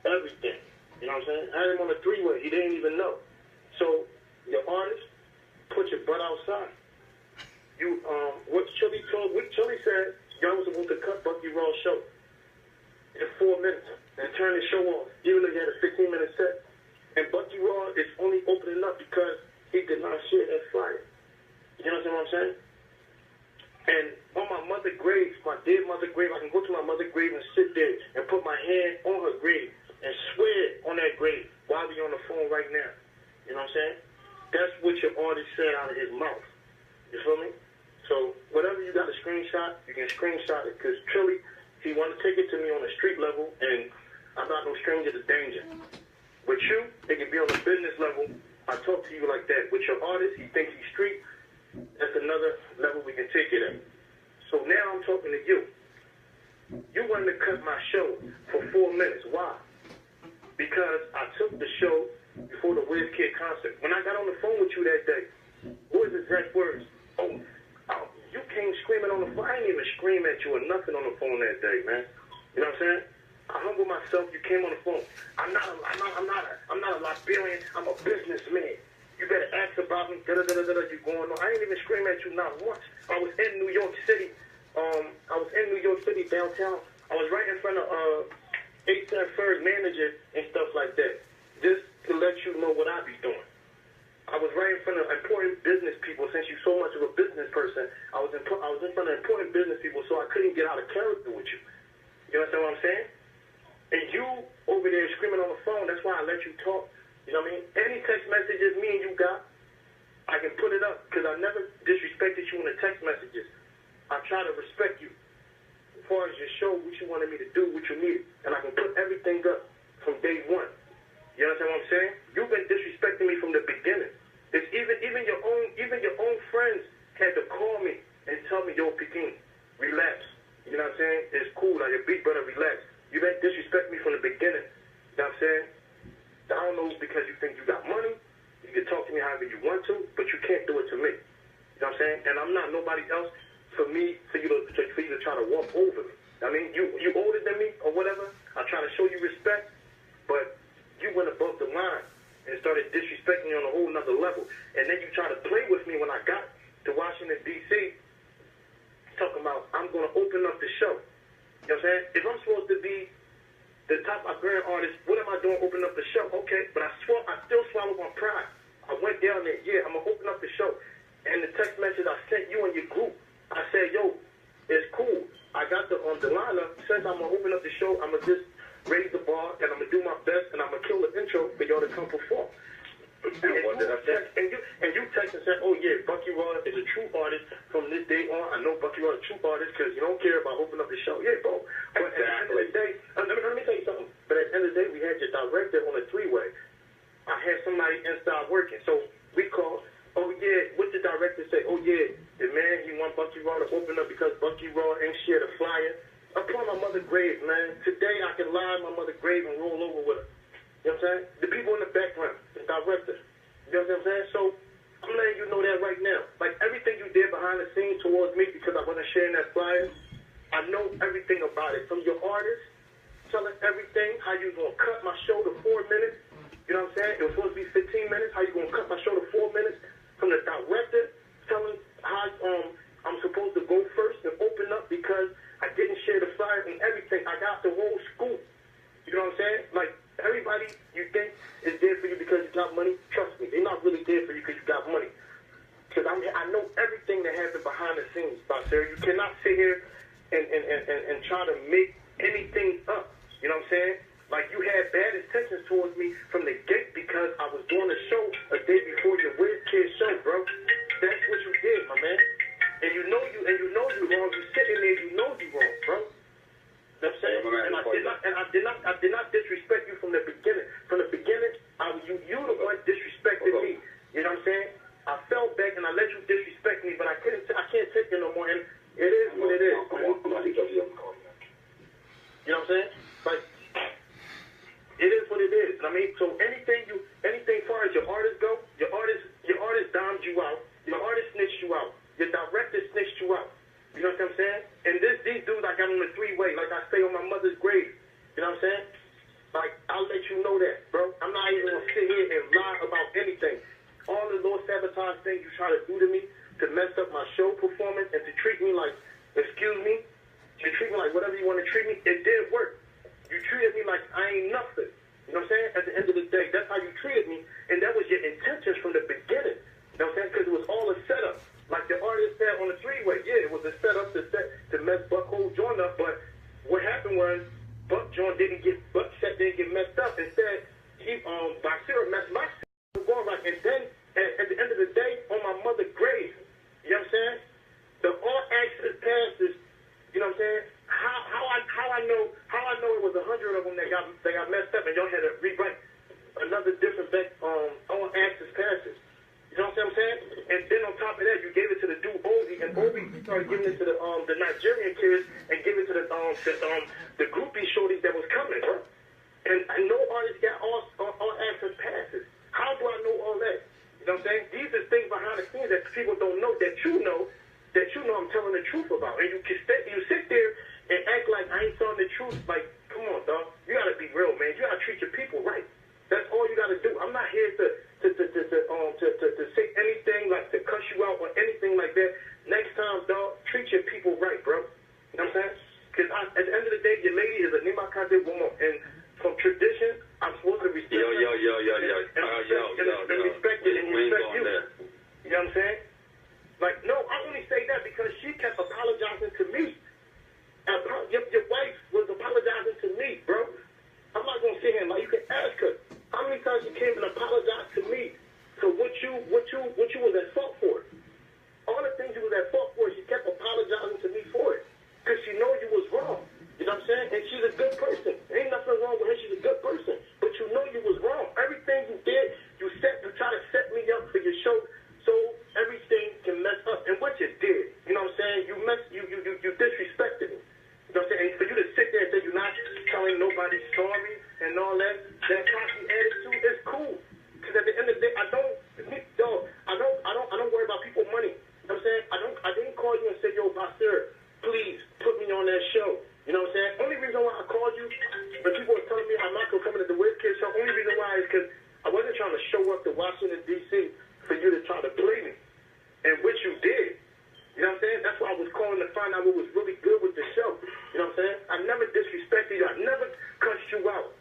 everything. You know what I'm saying? I had him on a 3-way. He didn't even know. So your artist, put your butt outside. What Chili said, y'all was supposed to cut Bucky Raw's show in 4 minutes and turn the show off, even though he had a 15-minute set. And Bucky Raw is only opening up because he did not share that flyer. You know what I'm saying? And on my mother's grave, my dead mother's grave, I can go to my mother's grave and sit there and put my hand on her grave and swear on that grave while we on the phone right now. You know what I'm saying? That's what your artist said out of his mouth. You feel me? So whatever you got to screenshot, you can screenshot it. Because Trilly, he want to take it to me on a street level, and I'm not no stranger to danger. With you, it can be on the business level. I talk to you like that. With your artist, he thinks he's street. That's another level we can take it at. So now I'm talking to you. You wanted to cut my show for 4 minutes. Why? Because I took the show before the Wizkid concert. When I got on the phone with you that day, what was the exact words? You came screaming on the phone. I didn't even scream at you or nothing on the phone that day, man. You know what I'm saying? I humbled myself. You came on the phone. I'm not a Liberian. I'm a businessman. You better ask about me. You going on? I ain't even scream at you not once. I was in New York City. Downtown. I was right in front of ASAP Ferg's manager and stuff like that. Just to let you know what I be doing. I was right in front of important business people. Since you're so much of a business person, I was in front of important business people, so I couldn't get out of character with you. You understand what I'm saying? And you over there screaming on the phone, that's why I let you talk. You know what I mean? Any text messages me and you got, I can put it up because I never disrespected you in the text messages. I try to respect you as far as your show, what you wanted me to do, what you needed. And I can put everything up from day one. You understand what I'm saying? You've been disrespecting me from the beginning. It's even your own friends had to call me and tell me, yo, Pekin, relax. You know what I'm saying? It's cool. Like, your big brother, relax. You've been disrespecting me from the beginning. You know what I'm saying? I don't know because you think you got money. You can talk to me however you want to, but you can't do it to me. You know what I'm saying? And I'm not nobody else for you to try to walk over me. I mean, you older than me or whatever. I try to show you respect, but you went above the line and started disrespecting me on a whole nother level. And then you try to play with me when I got to Washington, D.C., talking about I'm going to open up the show. You know what I'm saying? If I'm supposed to be the top Liberian artist, what am I doing opening up the show? Okay, but I still swallowed my pride. I went down there, I'm going to open up the show. And the text message I sent you and your group, I said, yo, it's cool. I got the lineup. Since I'm going to open up the show, I'm going to just raise the bar, and I'm going to do my best, and I'm going to kill the intro for y'all to come perform. And you text and said, oh, yeah, Bucky Raw is a true artist from this day on. I know Bucky Raw is a true artist because you don't care about opening up the show. Yeah, bro. But at the end of the day, let me tell you something. But at the end of the day, we had your director on a 3-way. I had somebody inside working. So we called, oh, yeah, what the director say? Oh, yeah, the man, he want Bucky Raw to open up because Bucky Raw ain't shared a flyer. Upon my mother's grave, man. Today I can lie in my mother's grave and roll over with her. You know what I'm saying? The people in the background, the director. You know what I'm saying? So I'm letting you know that right now. Like everything you did behind the scenes towards me because I wasn't sharing that flyer, I know everything about it. From your artist, telling everything, how you gonna cut my show to 4 minutes. You know what I'm saying? It was supposed to be 15 minutes. How you gonna cut my show to 4 minutes? From the director, telling how I'm supposed to go first and open up because I didn't share the flyer and everything. I got the whole scoop. You know what I'm saying? Like, everybody you think is there for you because you got money, trust me, they're not really there for you because you got money. Because I know everything that happened behind the scenes, Sarah. You and try to make anything up. You know what I'm saying? Like, you had bad intentions towards me from the gate because I was doing a show a day before your Wizkid show, bro. That's what you did, my man. And you know you wrong. You sitting there, you know you wrong, bro. You know what I'm saying? And I did not disrespect you from the beginning. From the beginning, you the one disrespected me. You know what I'm saying? I fell back and I let you disrespect me, but I can't take it no more. And it is what it is. You know what I'm saying? Like, it is what it is. I mean, so anything far as your artists go, your artist domed you out. Your artist snitched you out. Your director snitched you out. You know what I'm saying? And these dudes I got on the three-way, like I say on my mother's grave. You know what I'm saying? Like, I'll let you know that, bro. I'm not even going to sit here and lie about anything. All the little sabotage things you try to do to me to mess up my show performance and to treat me like, excuse me, to treat me like whatever you want to treat me, it did work. You treated me like I ain't nothing. You know what I'm saying? At the end of the day, that's how you treated me, and that was your intentions from the beginning. You know what I'm saying? Because it was all a setup. Like the artist said on the three-way, yeah, it was a setup to mess Buckhold Joint up, but what happened was Buck didn't get messed up. Instead, Basira messed my shit going right. And then at the end of the day, on my mother's grave, you know what I'm saying? The all access passes, you know what I'm saying? How I know it was 100 of them that got messed up and y'all had to rewrite another different all access passes. You know what I'm saying? And then on top of that, you gave it to the dude Obi, and Obi started giving it to the Nigerian kids and giving it to the groupie shorties that was coming, bro. And no artist got all access passes. How do I know all that? You know what I'm saying? These are things behind the scenes that people don't know that you know I'm telling the truth about. And you sit there and act like I ain't telling the truth. Like, come on, dog. You gotta be real, man. You gotta treat your people right. That's all you gotta do. I'm not here to say anything like to cuss you out or anything like that. Next time, dog, treat your people right, bro. You know what I'm saying? Because at the end of the day, your lady is a Nimakade woman, and from tradition, I'm supposed to respect her. And respect it and respect you. You know what I'm saying? Like, no, I only say that because she kept apologizing to me. Your wife was apologizing to me, bro. I'm not gonna sit here and like, you can ask her how many times she came and apologized to me for what you was at fault for. All the things you was at fault for, she kept apologizing to me for it because she know you was wrong. You know what I'm saying? And she's a good person. Ain't nothing wrong with her. She's a good person. But you know you was wrong. Everything you did, you try to set me up for your show so everything can mess up. And what you did, you know what I'm saying? You disrespected me. You know what I'm saying? And for you to sit there and say you're not telling nobody sorry and all that cocky attitude is cool. Because at the end of the day, I don't worry about people's money. You know what I'm saying? I didn't call you and say, yo, Basir, please put me on that show. You know what I'm saying? Only reason why I called you, when people were telling me I'm not going to come into the Wizkid show, only reason why is because I wasn't trying to show up to Washington, D.C. for you to try to play me. And which you did. You know what I'm saying? That's why I was calling to find out what was really good with the show. You know what I'm saying? I never disrespected you. I never cussed you out.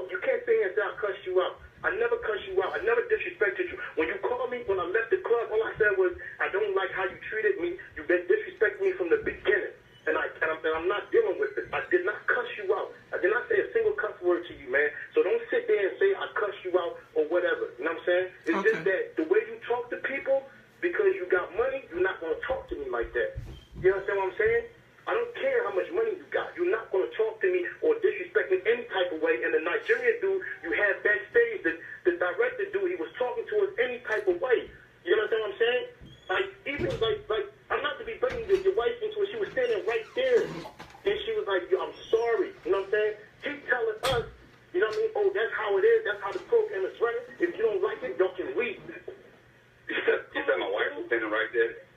You can't say and say I cussed you out. I never cussed you out. I never disrespected you. When you called me, when I left the club, all I said was, I don't like how you treated me. You've been disrespecting me from the beginning. And I'm not dealing with it. I did not cuss you out. I did not say a single cuss word to you, man. So don't sit there and say I cussed you out or whatever. You know what I'm saying? It's just that the way you talk to people, because you got money, you're not going to talk to me like that. You understand what I'm saying? I don't care how much money you got. You're not going to talk to me or disrespect me any type of way. And the Nigerian dude you had backstage, the director dude, he was talking to us any type of way. You understand what I'm saying? Like, even like I'm not to be bringing your wife into it. She was standing right there. And she was like, yo, I'm sorry. You know what I'm saying? Keep telling us, you know what I mean? Oh, that's how it is. That's how the program is running. If you don't like it, y'all can leave. You said my wife was standing right there?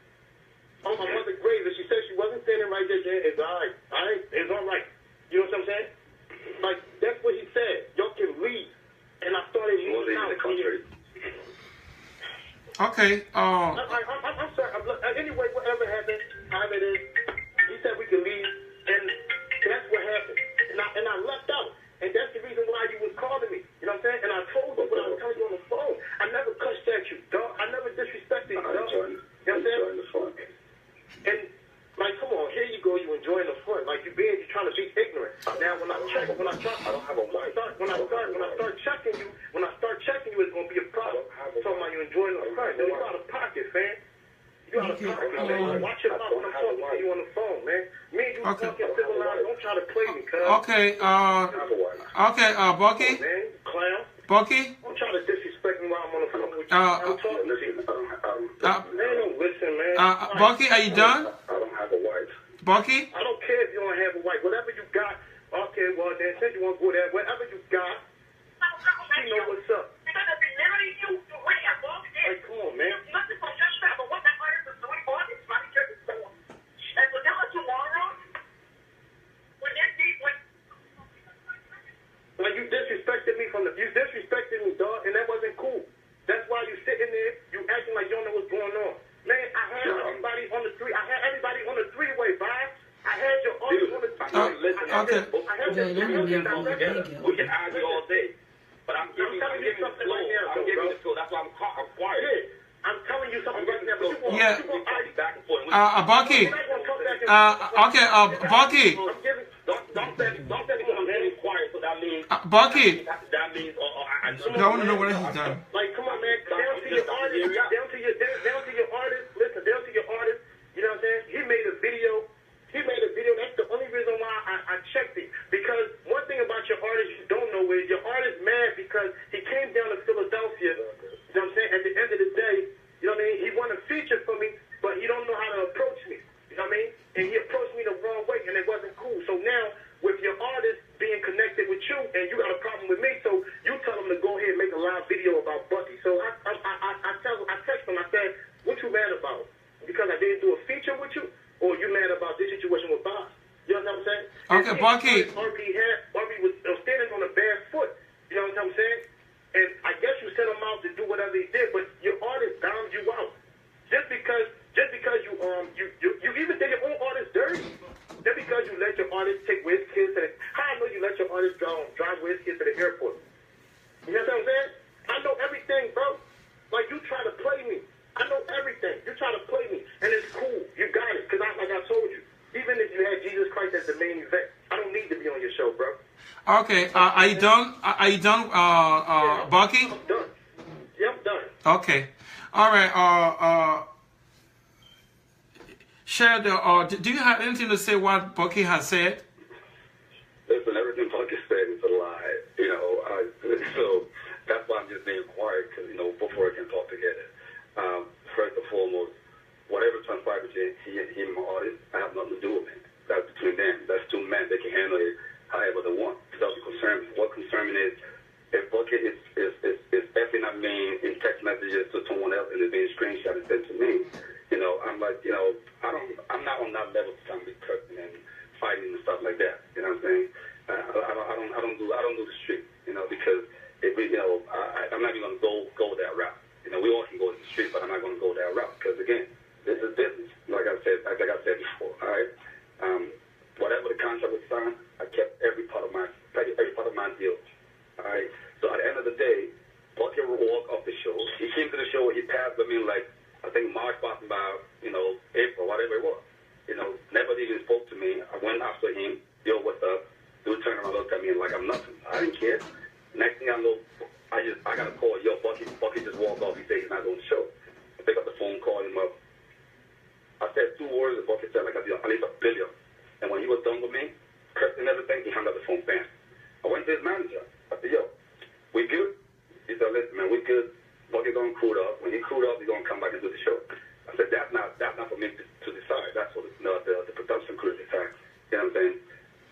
On my mother's grave, and she said she wasn't standing right there. It's all right. It's all right. You know what I'm saying? Like, that's what he said. Y'all can leave. And I started leaving out. Okay. I'm sorry. Anyway, whatever happened, however it is, he said we could leave, and that's what happened. And I left out. And that's the reason why you was calling me. You know what I'm saying? And I told you what I was telling you on the phone. I never cussed at you, dog. I never disrespected you, dog. You know what I'm saying? And, like, come on, here enjoying the fun. Like you're trying to be ignorant. Now when I check, when I start checking you, it's gonna be a problem. Talking about you enjoying the fun. No, you out of pocket, fam. You out of pocket, man. Watch your mouth when I'm talking to you on the phone, man. Me and you talking civilized. Don't try to play me, cuz. Okay, Bucky. Man, clown. Bucky. Don't try to disrespect me while I'm on the phone with you. I'm talking to you. Man, don't listen, man. Bucky, are you done? I don't have a wife. Bucky? I don't care if you don't have a wife. Whatever you got, okay, well, then since you want to go there, whatever you got, you know what's up. Hey, come on, man. Like, you disrespected me, dog, and that wasn't cool. That's why you sitting there, you acting like you don't know what's going on. Man, I had everybody on the three-way, vibe. I had your artist on the three-way. We can argue all day. But I'm giving you something right now. I'm giving you the flow. That's why I'm quiet. Yeah, I'm telling you something right now. But you want to argue back and forth. Bucky. Bucky. Don't say I'm getting quiet. So that means Bucky. That means I want to know what he's done. Like, come on, man. Down to your artist. Listen, down to your artist. You know what I'm saying? He made a video. That's the only reason why I checked it. Because one thing about your artist you don't know is your artist mad because he came down to Philadelphia. You know what I'm saying? At the end of the day, you know what I mean? He wanted a feature for me, but he don't know how to approach me. You know what I mean? And he approached me the wrong way, and it wasn't cool. So now, with your artist being connected with you, and you got a problem with me, so you tell him to go ahead and make a live video about Bucky. So I text him, I said, what you mad about? Because I didn't do a feature with you? Or you mad about this situation with Bob? You know what I'm saying? Okay, Bucky. RB was standing on a bare foot. You know what I'm saying? And I guess you sent him out to do whatever he did, but your artist bound you out. Just because you even did your own artist dirty. Just because you let your artist take Wizkid to the... How I know you let your artist drive Wizkid to the airport? You know what I'm saying? I know everything, bro. Like, you try to play me. I know everything. You try to play me, and it's cool. You got it, because like I told you, even if you had Jesus Christ as the main event, I don't need to be on your show, bro. Okay, are you done? Bucky? I'm done. Yeah, I'm done. Okay. All right. Share do you have anything to say what Bucky has said? Listen, everything Bucky said is a lie. You know, so that's why I'm just being quiet, because, you know, before we can talk together. First and foremost, whatever transpired between him and my artist, I have nothing to do with it. That's between them. That's two men. They can handle it however they want. It doesn't concern me. What concerns me is if Bucky is effing at me in text messages to someone else and it's being screenshot and sent to me. You know, I'm like, you know, I'm not on that level to try to be cursing and fighting and stuff like that. You know what I'm saying? I don't do the street. You know, because if we, you know, I'm not even gonna go that route. You know, we all can go to the street, but I'm not going to go that route because, again, this is business. Like I said before. All right. Whatever the contract was signed, I kept every part of my deal. All right. So at the end of the day, Bucky walked off the show. He came to the show. He passed with me like I think March, about April, whatever it was. You know, never even spoke to me. I went after him. Yo, what's up? Dude turned around, looked at me and like I'm nothing. I didn't care. Next thing I know, I got a call. Yo, Bucky just walked off. He said he's not going to show. I pick up the phone, call him up. I said 2 words, and Bucky said like at least $1 billion. And when he was done with me, cursed and everything, he hung up the phone fast. I went to his manager. I said, yo, we good? He said, listen, man, we good. Bucky gonna crude up. When he crude up, he's gonna come back and do the show. I said, that's not for me to decide. That's what the production crew decide. You know what I'm saying?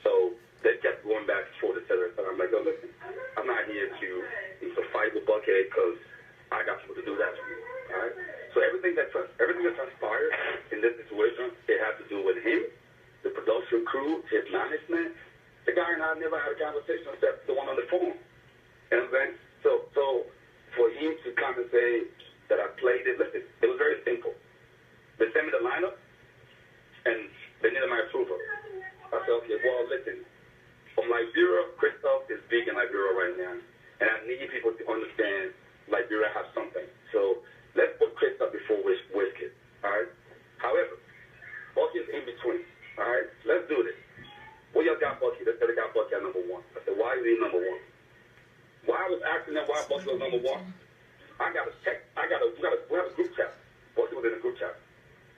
So they kept going back and forth, etc. So I'm like, oh, listen, I'm not here to fight with Bucky because I got people to do that for me. All right? So everything that transpired in this situation, it had to do with him, the production crew, his management. The guy and I never had a conversation except the one on the phone. You know what I'm saying? So for him to come and say that I played it, listen, it was very simple. They sent me the lineup, and they needed my approval. I said, okay, well, listen, from Liberia, Christoph is big in Liberia right now, and I need people to understand Liberia has something. So let's put Christoph before Wizkid, all right? However, Bucky is in between, all right? Let's do this. Well, y'all got Bucky. They said they got Bucky at number 1. I said, why is he number 1? Why I was asking them why Bucky was number 1, I got a text. We have a group chat. Bucky was in the group chat.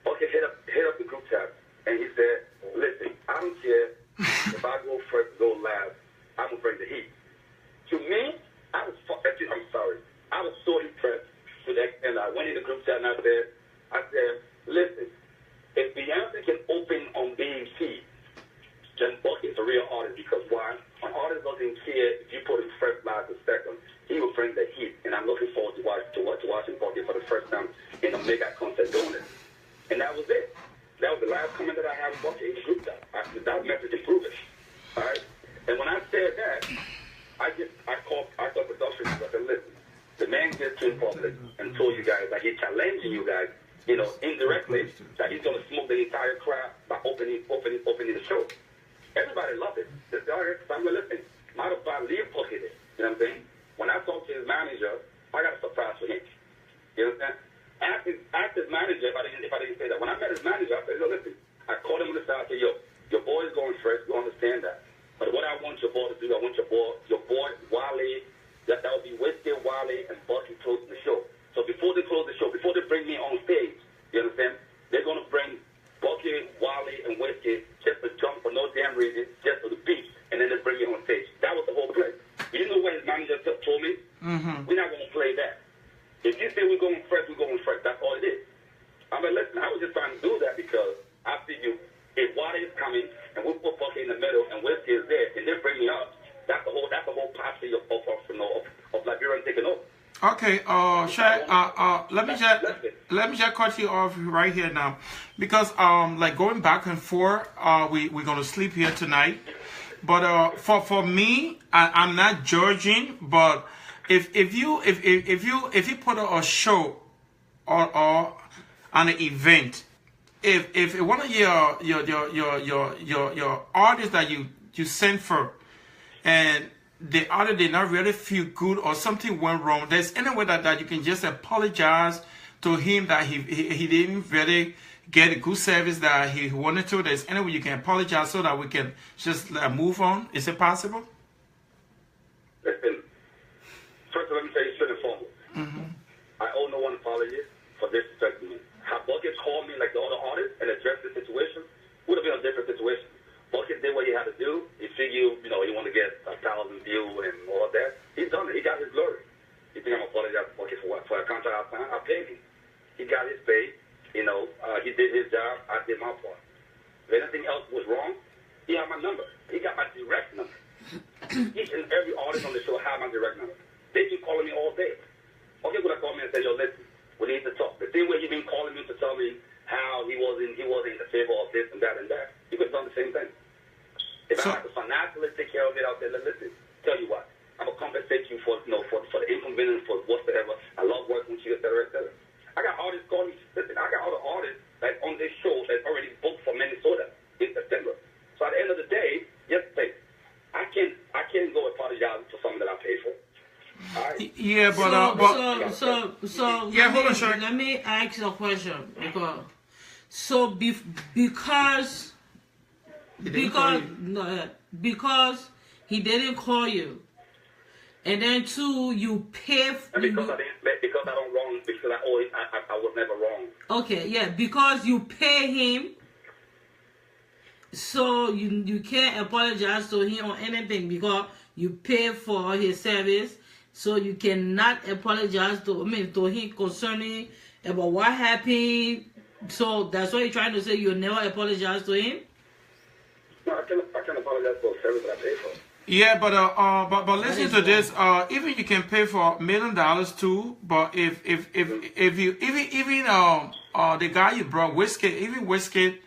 Bucky hit up the group chat, and he said, listen, I don't care if I go first, go last. I'm going to bring the heat. To me, I'm sorry. I was so impressed with that, and I went in the group chat and I said, listen, if Beyonce can open on BET, then Bucky is a real artist, because why? An artist doesn't care if you put him first, last, or second. He will bring the heat, and I'm looking forward to watching Bucky for the first time in a mega concert doing it. And that was it. That was the last comment that I had with Bucky in the group chat. That message improved it. All right? And when I said that, I called production. I said, listen, the man gets to public and told you guys that he's challenging you guys, indirectly, that he's going to smoke the entire crowd by opening the show. Everybody loved it. I'm listening. Might have thought leave Bucky there. You know what I'm saying? When I talked to his manager, I got a surprise for him. You understand? Ask his manager if I didn't say that. When I met his manager, I said, listen, I called him on the side. I said, yo, your boy is going first. You understand that? But what I want your boy to do, I want your boy, Wale, that would be Wizkid, Wale, and Bucky closing the show. So before they close the show, before they bring me on stage, you understand? They're going to bring Bucky, Wale, and Wizkid just to jump for no damn reason, just for the beat, and then they bring me on stage. That was the whole play. You know what his manager told me? We're not going to play that. If you say we're going first, we're going first. That's all it is. I'm like, listen, I was just trying to do that because I see you. If Wale is coming and we put Bucky in the middle and Wizkid is there and they bring me up, that's the whole posse of Liberian taking over. Okay, Shaq, let me just cut you off right here now, because like going back and forth, we're gonna sleep here tonight. But for me, I'm not judging, but if you put a show or an event, if one of your artists that you sent for, and the other did not really feel good or something went wrong, there's any way that you can just apologize to him that he didn't really get a good service that he wanted to. There's any way you can apologize so that we can just move on. Is it possible? Listen, first let me tell you straight and foremost, I owe no one apology for disrespecting me. Had Bucky called me like the other artists and addressed the situation, would have been a different situation. Bucky did what he had to do. He figured, he wanted to get 1,000 views and all that. He's done it. He got his glory. You think I'm going to apologize to Bucky for what? For a contract I signed? I paid him. He got his pay. He did his job. I did my part. If anything else was wrong, he had my number. He got my direct number. Each and every artist on the show had my direct number. They keep calling me all day. Bucky would have called me and said, yo, listen, we need to talk. The same way he been calling me to tell me how he wasn't in the favor of this and that and that. He could have done the same thing. If I have to financially take care of it out there, listen, tell you what, I'm going to compensate you for the inconvenience, for whatsoever. I love working with you, et cetera, et cetera. I got artists calling me. Listen, I got other artists like on this show that's already booked for Minnesota in September. So at the end of the day, yesterday, I can't go apologize for something that I paid for. Right. Yeah, but yeah, hold on, let me ask you a question, because he didn't call you, and then two, you pay because I don't wrong, because I was never wrong. Okay, yeah, because you pay him, so you can't apologize to him or anything because you pay for his service. So you cannot apologize to him concerning about what happened. So that's why you're trying to say you never apologize to him. No, I can apologize for the service that I paid for. Yeah, but listen to this. Even you can pay for $1 million too. But if you even the guy you brought, Wizkid,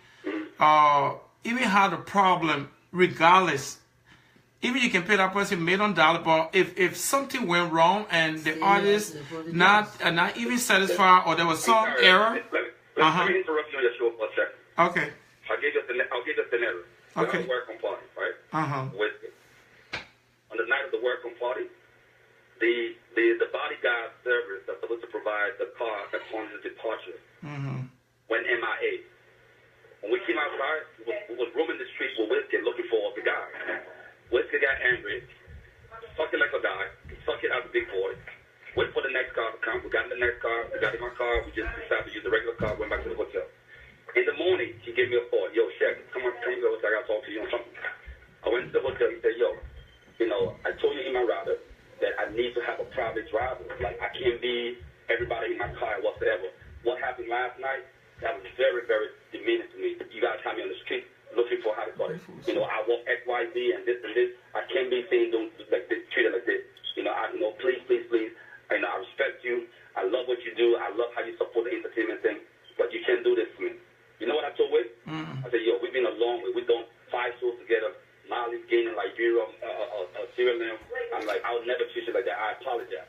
even had a problem regardless. Even you can pay that person $1 million, but if something went wrong and the artist not even satisfied or there was some error. Let me interrupt you on your show for a second. Okay. I'll give you a scenario. Okay. On the work party, right? Wizkid. On the night of the work party, the bodyguard service that's supposed to provide the car upon his departure went MIA. When we came outside, we was roaming the streets with street looking for how to call it. You know, I want X, Y, Z, and this and this. I can't be seen doing like this, treated like this. You know, please, please, please. You know, I respect you. I love what you do. I love how you support the entertainment thing. But you can't do this to me. You know what I told Wiz? I said, yo, we've been a long way. We've done 5 shows together. Mali's gaining Liberia, Sierra Leone. I'm like, I would never treat you like that. I apologize.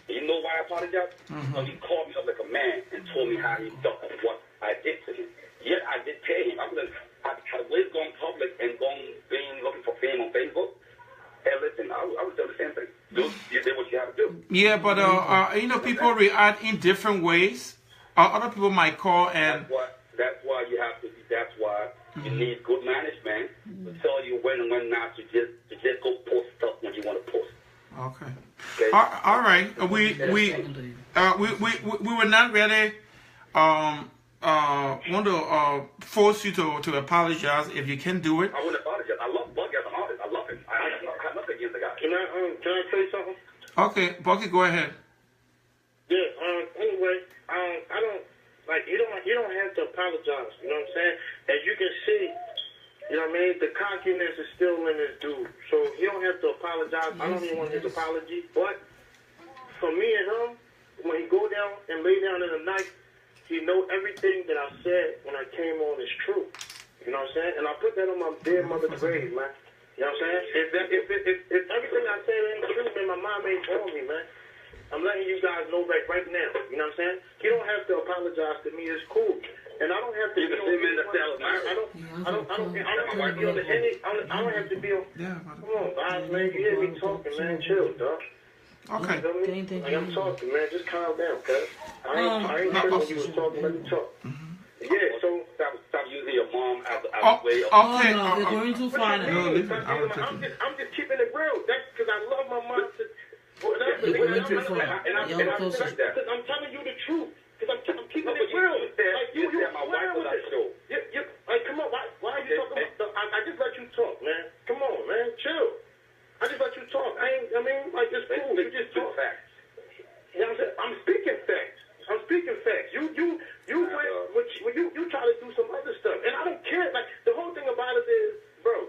And you know why I apologize? Because he called me up like a man and told me how he felt of what I did to him. Yet I did pay him. I was going public and being looking for fame on Facebook. Hey, listen, I was doing the same thing. You did what you have to do. Yeah, but you know, people react in different ways. Other people might call and. That's why you have to. That's why you need good management to tell you when and when not to just go post stuff when you want to post. Okay. All right. We were not really want to force you to apologize if you can do it. I wouldn't apologize. I love Bucky as an artist. I love him. I have nothing against the guy. Can I say something? Okay, Bucky, go ahead. Yeah. Anyway, I don't like you don't have to apologize. You know what I'm saying? As you can see, you know what I mean. The cockiness is still in this dude, so he don't have to apologize. I don't even want his apology. But for me and him, when he go down and lay down in the night, he know everything that I said when I came on is true. You know what I'm saying? And I put that on my dead mother's grave, man. You know what I'm saying? If everything I said ain't true, then my mom ain't on me, man. I'm letting you guys know right now. You know what I'm saying? He don't have to apologize to me. It's cool. And I don't have to be on. I don't have to be on the any. I don't have to be on. Come on, guys, man. You hear me talking, man? Chill, dog. Okay. You know like I'm talking, man. Just calm down, cuz. I ain't sure when you was talking. Let me talk. Yeah, so stop using your mom as a way of. Okay. No, they're going too far now. I'm just keeping it real. That's because I love my mom. They're going too far. Because I'm telling you the truth. Because I'm keeping it real. Like you my wife was on the show. Like, come on, why are you talking about? I just let you talk, man. Come on, man, chill. I just let you talk. Like, it's cool. You just talk facts. You know what I'm saying? I'm speaking facts. You went, you try to do some other stuff, and I don't care. Like, the whole thing about it is, bro,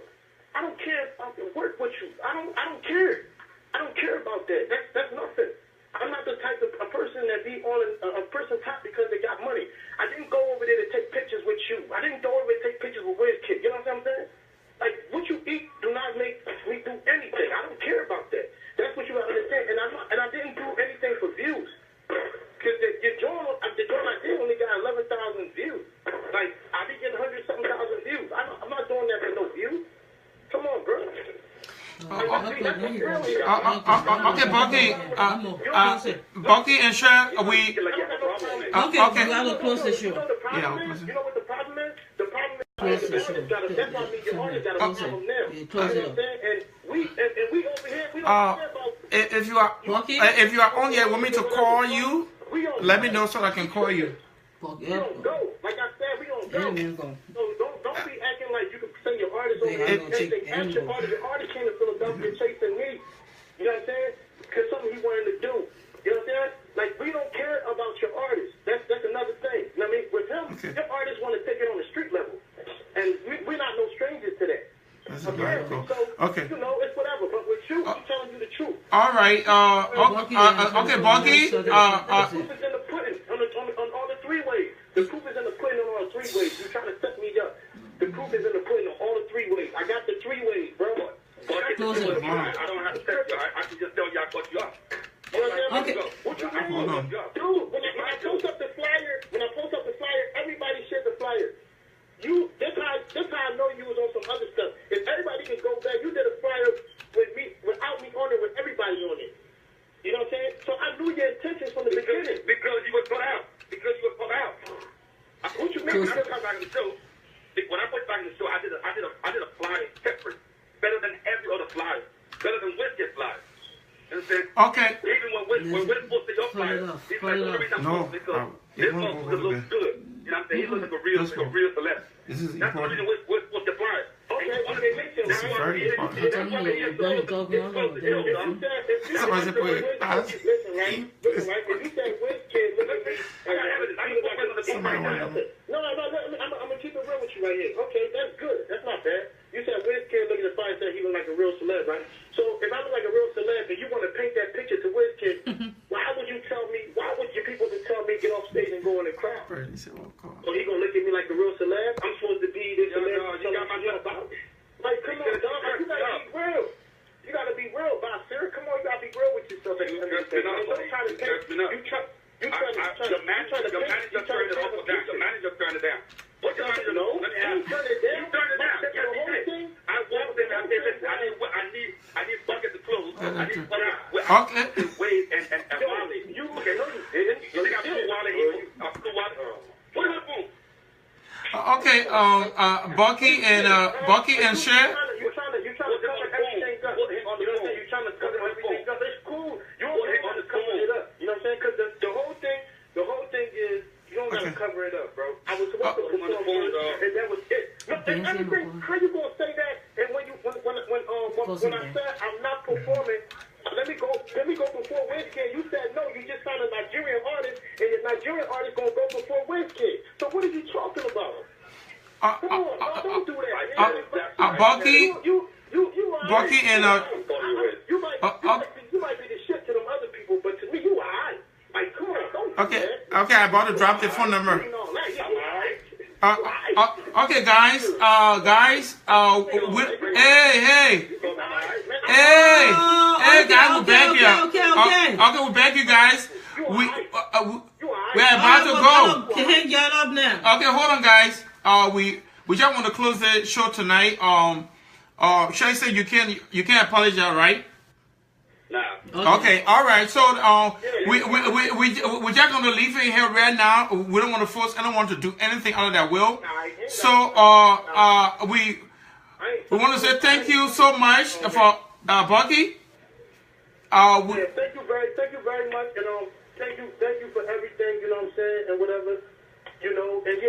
I don't care if I can work with you. I don't care. I don't care about that. That's nothing. I'm not the type of a person that be on a person top because they got money. I didn't go over there to take pictures with you. I didn't go over there to take pictures with Wizkid. You know what I'm saying? Like, what you eat do not make me do anything. I don't care about that. That's what you have to understand. And I didn't do anything for views. Because the joint I did only got 11,000 views. Like, I be getting 100-something thousand views. I'm not doing that for no views. Come on, bro. Okay, Bucky and Cher, we. Okay, we have to close the show. You know what the problem is? The problem is the artist got a. That's why the artist got a problem now. Close it up. And we over here. We don't care about. If you are on here, want me to call you? Let me know so I can call you. We don't go. Like I said, we don't go. So don't be acting like you can send your artist over there and they capture artist. The artist came to Philadelphia chasing me. You know what I'm saying? Because something he wanted to do. You know what I'm saying? Like, we don't care about your artist. That's another thing. You know what I mean? With him, your artists want to take it on the street level. And we're not no strangers to that. Apparently. So, you know, it's whatever. But with you, I'm telling you the truth. All right. Okay, Bucky. The proof is in the pudding on all the 3 ways. The proof is in the pudding on all the 3 ways. You're trying to set me up. The proof is in the pudding on all the 3 ways. I got the 3 ways, bro. I don't have to set you. I can just tell you I cut you up. Okay. What you mean? Dude, when I post up the flyer, everybody shared the flyer. That's how I know you was on some other stuff. If everybody can go back, you did a flyer with me, without me on it, with everybody on it. You know what I'm saying? So I knew your intentions from the beginning. Because you were put out. What you mean? When I put back in the show, I did a flyer separate, better than every other flyer, better than Wizkid flyer. Okay. Even when Wiz posted your flyer, he's like, the reason I posted because this motherfucker looks good. You know what I'm saying? He looks like a real celebrity. This is That's the reason Wiz posted the flyer. Okay, makes sense. This is very important. Listen, right? If you say Wizkid, look at me. I'm gonna keep it real with you. picture right here. Okay, that's good. That's not bad. You said Wizkid looking at the fire and said he looked like a real celeb, right? So if I look like a real celeb and you want to paint that picture to Wizkid, why would you tell me, why would your people just tell me get off stage and go in the crowd? Right, he said, well, call. So he gonna look at me like a real celeb? I'm supposed to be this celeb. You got my about it. Like, come on, dog. You gotta be real. You gotta be real, boss, sir. Come on, you gotta be real with yourself. And you trying to paint. The manager turned it down. What the manager? No, he turned it down. You turned it down. I walked in. I said, listen, I need bucket to close. I need bucket to Wade and Wally. You okay? No, you didn't. You think I flew Wally? What is the boom? Okay, Bucky and Cher. You're trying to cover everything up. You know what I'm saying? You're trying to cover everything up. It's cool. You don't have to cover it up. You know what I'm saying? Because the whole thing is you don't gotta cover it up, bro. I was supposed to perform and that was it. No, and everything. How you gonna say that? And when I said I'm not performing, let me go before Wizkid. You said no. You just signed a Nigerian artist, and the Nigerian artist gonna go before Wizkid. So what are you talking about? Come on, don't do that. Bucky. Bucky and you might be the shit to them other people, but to me you alright. Like, come on, don't do that. Okay, I about to drop the phone number. Okay, guys, hey, guys, we're back here. Okay, we're back, you guys. We're about to go. Can't get up now. Okay, hold on, guys. We just want to close the show tonight. Shay said you can't apologize, right? Nah. Okay, all right. So we're just gonna leave it here right now. We don't want to force anyone to do anything out of their will. So we want to say thank you so much for Bucky. Thank you very much, and thank you for everything. You know what I'm saying, and whatever. You know, and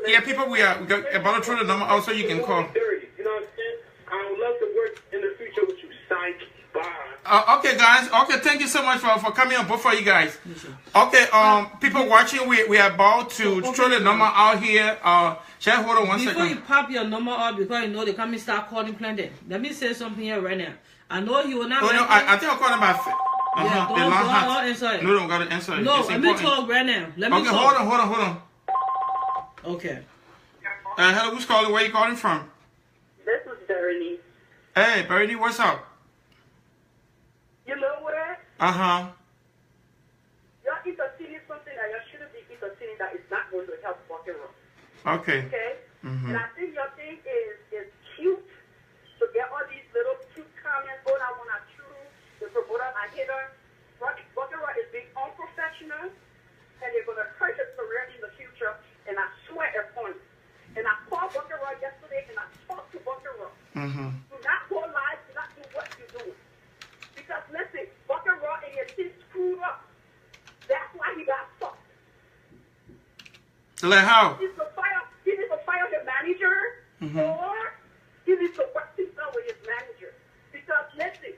yeah, people, we are about to throw the number out so you can call. Dirty, you know what I'm saying? I would love to work in the future with you, psych. Bye. Okay, guys. Okay, thank you so much for coming on, both of you guys. Okay, people watching, we are about to throw the number out here. Shall I hold on one second? Before you pop your number up, because you know they come and start calling plenty. Let me say something here right now. I know you will not. Oh no, I think I'm calling about. Don't answer it. No, don't gotta answer it. No, let me talk right now. Let me talk. Okay, hold on. Okay. Hello, who's calling? Where you calling from? This is Bernie. Hey, Bernie, what's up? You know what? Uh-huh. You're entertaining something that you shouldn't be entertaining that is not going to help walking around. Okay. Okay? Mm-hmm. And I think your thing is cute to get all these little cute comments, oh, I want to choose, the promoter, I hate her. Walking around is being unprofessional, and they're going to hurt his career in the future, and I swear upon it. And I called Walking Around yesterday, and I talked to Walking Around. Mm-hmm. Do not go live, do not do what you're doing. Because listen, Walking Around and your team screwed up. That's why he got stuck. Like how? He needs to fire the manager, or he needs to work things out with his manager. Because listen,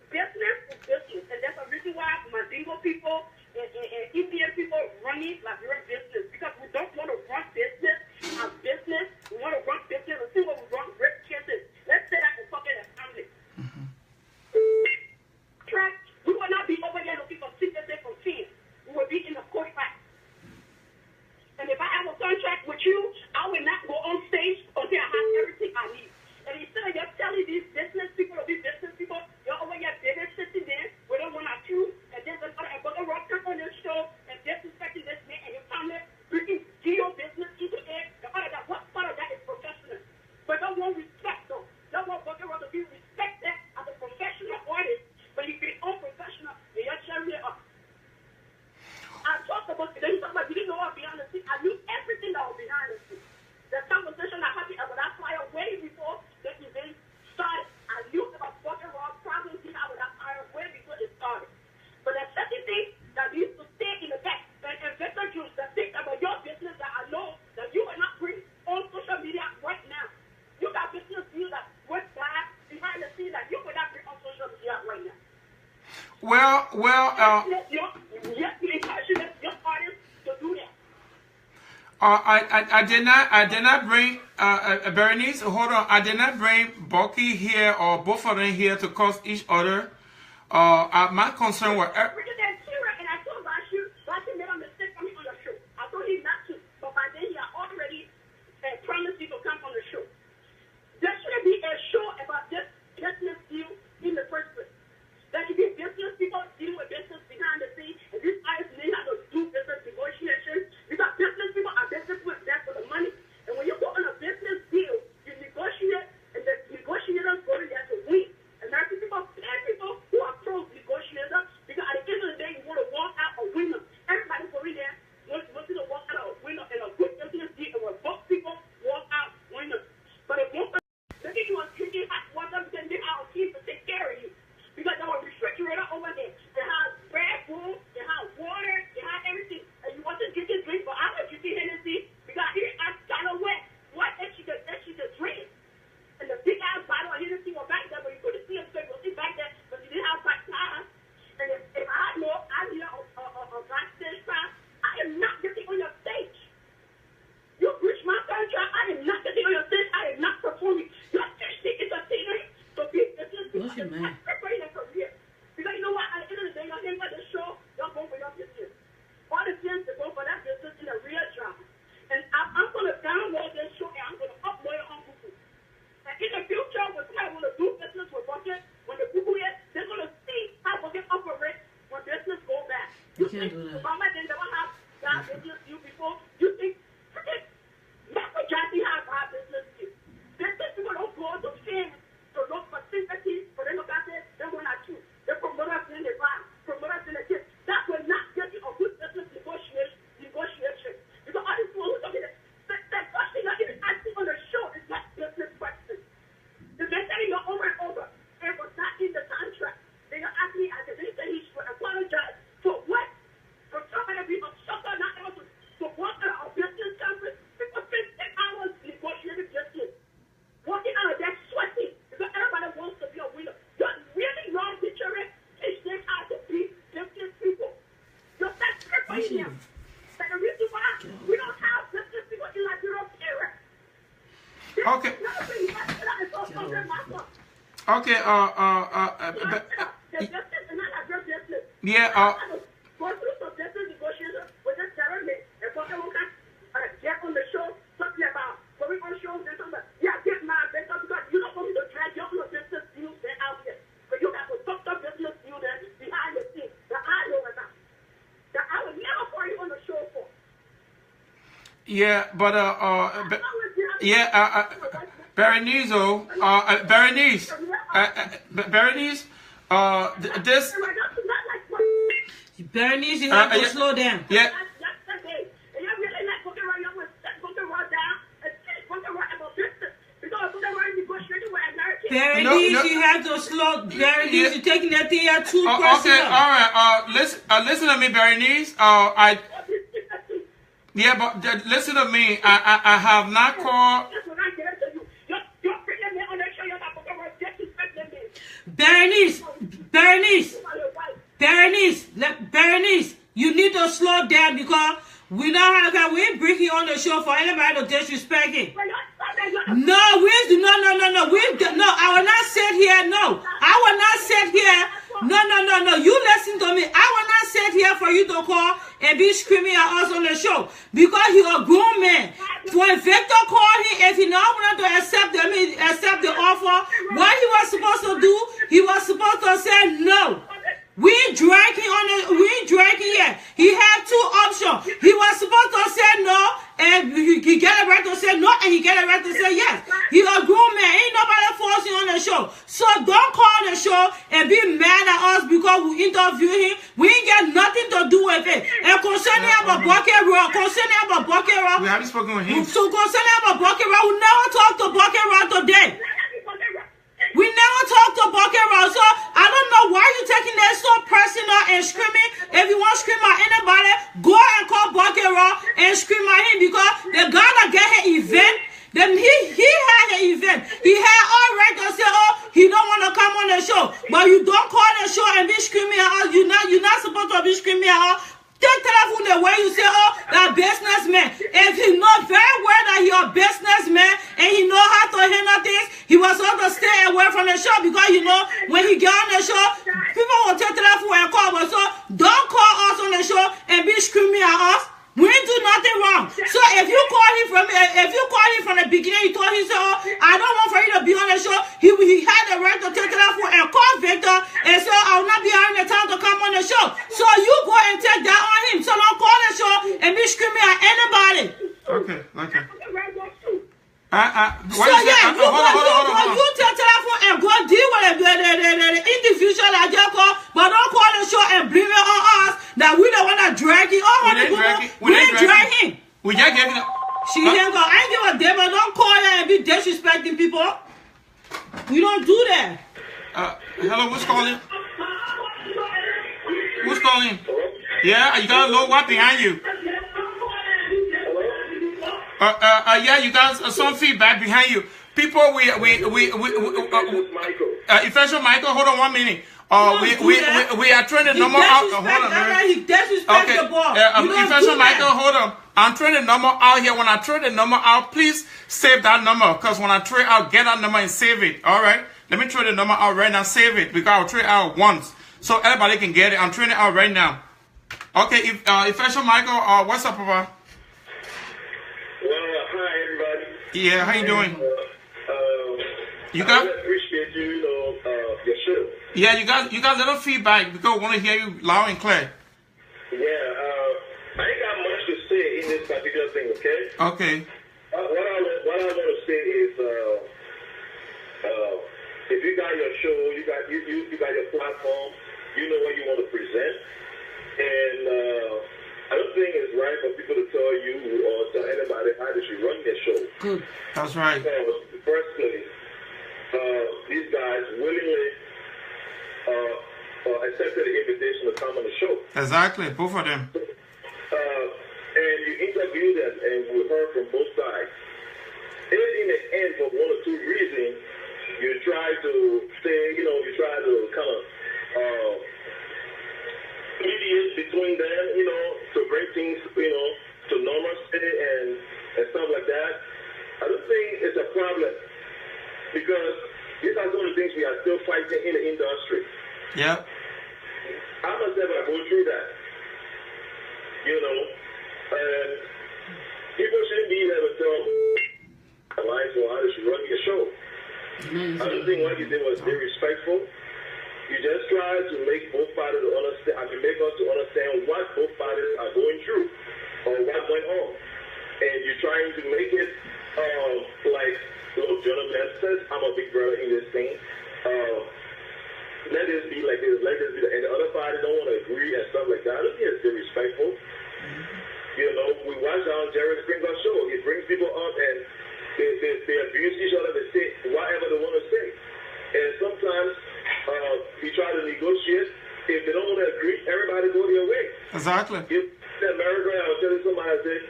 business is business, and that's the reason why Mandingo people and Indian people running like we're business, because we don't want to run business as business. We want to run business and see what we run great chances. Let's say that we're fucking a family. Track, we will not be over there looking for sicknesses from teams. We will be in the court fight. And if I have a contract with you, I will not go on stage until I have everything I need. And instead of just telling these business people or these business people, you're over here babysitting them with a one or two, and then a rock on your show and disrespecting this man and your family, bringing geo business into it, and all of that. What part of that is professional? But don't want respect, though. Don't want Walking Around to be respected as a professional artist, but you be unprofessional and you're sharing it up. I talked about today, somebody didn't know what behind the scenes. I knew everything that was behind the scenes. The conversation I had about that flyer way before the event started. I knew about Walking Around problems here with that flyer way before it started. But there's certain things that needs to stay in the back. And investor Jews that think about your business that I know that you will not bring on social media right now. You got business deals that went bad behind the scenes that you will not bring on social media right now. Well, Yes, you encourage your artists to do that. I did not bring Berenice. Hold on, I did not bring Bucky here or both of them here to cause each other. My concern was. And I told Bashu made a mistake for me on the show. I told him not to, but by then he had already promised me to come on the show. There shouldn't be a show about this business deal in the first place. There should be business people dealing with business behind the scenes, and these guys may have to do business negotiations because business people are business with them for the money. And when you go on a business deal, you negotiate, and the negotiators go in there to win. American people pay people who are pro negotiators because at the end of the day, you want to walk out a winner. Everybody go in there wants you to walk out a winner in a good business deal, and when both people walk out winners. But if one person, you want drinking hot water because they have a team to take care of you. Because there was a refrigerator over there. They have bread, food, they have water, they have everything. And you want to drink and drink, but I'm not drinking Hennessy because here I got a wet. What if she could drink? And the big ass bottle of Hennessy was back there, but you couldn't see him, so you could see back there, but you didn't have back time. And if I had more, I need a backstage pass. I am not getting on your stage. You breach my contract, I am not getting on your stage, I am not performing. Your stage is a theater, so be business. What's your man? Because you know what, at the end of the day, y'all ain't got the show, y'all go for your business. All the things to go for that business in a real job. And I'm going to download this show and I'm going to upload it on Google. And in the future, when somebody want to do business with Bucket, when the Google is, they're going to see how Bucket operates when business go back. You can't do that. Obama didn't never have bad business deal before. You think, forget, Michael Jackson had bad business deal. Business people don't go to fame to look for sympathy, but they look at it, they want to choose. They promote us in the bar, promote us in the kids. That will not get you a good business negotiation. Because all these people who talk about that question that is asking on the show is not business questions. If they're telling you over and over, it was not in the contract. They are asking me, as they say he should apologize for what? For somebody to be upset not able to work at a business conference. People spend 10 hours negotiating business. Working on a desk sweating because everybody wants to be a winner. You're really wrong, picture it. Teach them how to be business people. You're not preparing them. That's the reason why we don't have business people in Liberia, period. Okay. Okay. Yeah. Go through some business negotiations with this government and talking about get on the show, talking about going on shows and something. Yeah, get mad because you don't want me to drag your own business deals there out here. But you got to talk the business deal there behind the scenes that I know about. That I would never call you on the show for. Yeah, but Berenice, this. Berenice, you have to slow down. Yeah. Berenice, you have to slow. Berenice, you're taking that thing out too personal. Okay, all right. Listen to me, Berenice. Yeah, but listen to me. I have not called. Berenice, you need to slow down because we don't have that. We bring you on the show for anybody to disrespect it. No. I will not sit here. No, I will not sit here. No. You listen to me. I will not sit here for you to call and be screaming at us on the show because you're a grown man. When Victor called him, if he not wanted to accept the offer, what he was supposed to do, he was supposed to say no. We drinking here. He had two options. He was supposed to say no, and he get a right to say no, and he get a right to say yes. He's a grown man. Ain't nobody forcing on the show. So don't call the show and be mad at us because we interview him. We ain't got nothing to do with it. And concerning about Bucket Rock, we haven't spoken with him. So concerning about Bucket Rock, we never talked to Bucket Rock today. We never talked to Bucket Rock, so I don't know why you're taking that so personal and screaming. If you want to scream at anybody, go and call Bucket Rock and scream at him because the guy that get an event, then he had an event. He had all right to say, oh, he don't want to come on the show. But you don't call the show and be screaming at us. You're not supposed to be screaming at us. take telephone the way you say, oh, that businessman. If he know very well that you're a businessman and he know how to handle things, he was supposed to stay away from the show because you know when he get on the show, people will take telephone and call. But so don't call us on the show and be screaming at us. We didn't do nothing wrong. So if you call him from the beginning, you told him, oh, I don't want for you to be on the show. He had the right to take telephone and call Victor and say, I will not be having the time to come on the show. So you go and take that on him. So don't call the show and be screaming at anybody. Okay. You take telephone and go deal with the individual that just call, but don't call the show and blame it on us that we don't want to drag him. We didn't drag him. We just gave him. She ain't gonna. I ain't give a damn. But don't call her and be disrespecting people. We don't do that. Hello, who's calling? Who's calling? Yeah, you got a low what behind you? Yeah, you got some feedback behind you. People, Effectual Michael, hold on 1 minute. We are trying to number out. Hold on, he disrespect the ball. Effectual Michael, hold on. I'm trying the number out here. When I throw the number out, please save that number. Because when I throw it out, get that number and save it. Alright? Let me throw the number out right now, save it. Because I'll throw it out once. So everybody can get it. I'm throwing it out right now. Okay, Effectual Michael, what's up, Papa? Well, hi everybody. Yeah, how you doing? You I got? appreciate your show. Yeah, you got a little feedback because we want to hear you loud and clear. Yeah, I ain't got much to say in this particular thing. Okay. Okay. What I want to say is, if you got your show, you got your platform, you know what you want to present, and I don't think it's right for people to tell you or tell anybody how they should run their show. Good. That's right. So, in the first place, these guys willingly accepted the invitation to come on the show. Exactly, both of them. And you interviewed them, and we heard from both sides. And in the end, for one or two reasons, you try to say, you try to kind of mediate between them, to bring things, to normalcy and stuff like that. I don't think it's a problem because these are some of the things we are still fighting in the industry. Yeah. I myself have gone through that, and people shouldn't be able to tell alliance or how they should run your show. I don't think what you did was disrespectful. You just try to make both parties understand. Make us to understand what both parties are going through or what went on, and you're trying to make it like, look, gentlemen, since I'm a big brother in this thing, let this be like this. Let this be, and the other party don't want to agree and stuff like that. I don't think it's disrespectful. We watch our Jerry Springer show. It brings people up and they abuse each other. They say whatever they want to say, and sometimes we try to negotiate. If they don't want to agree, everybody go their way. Exactly. In America, I was telling somebody, I said,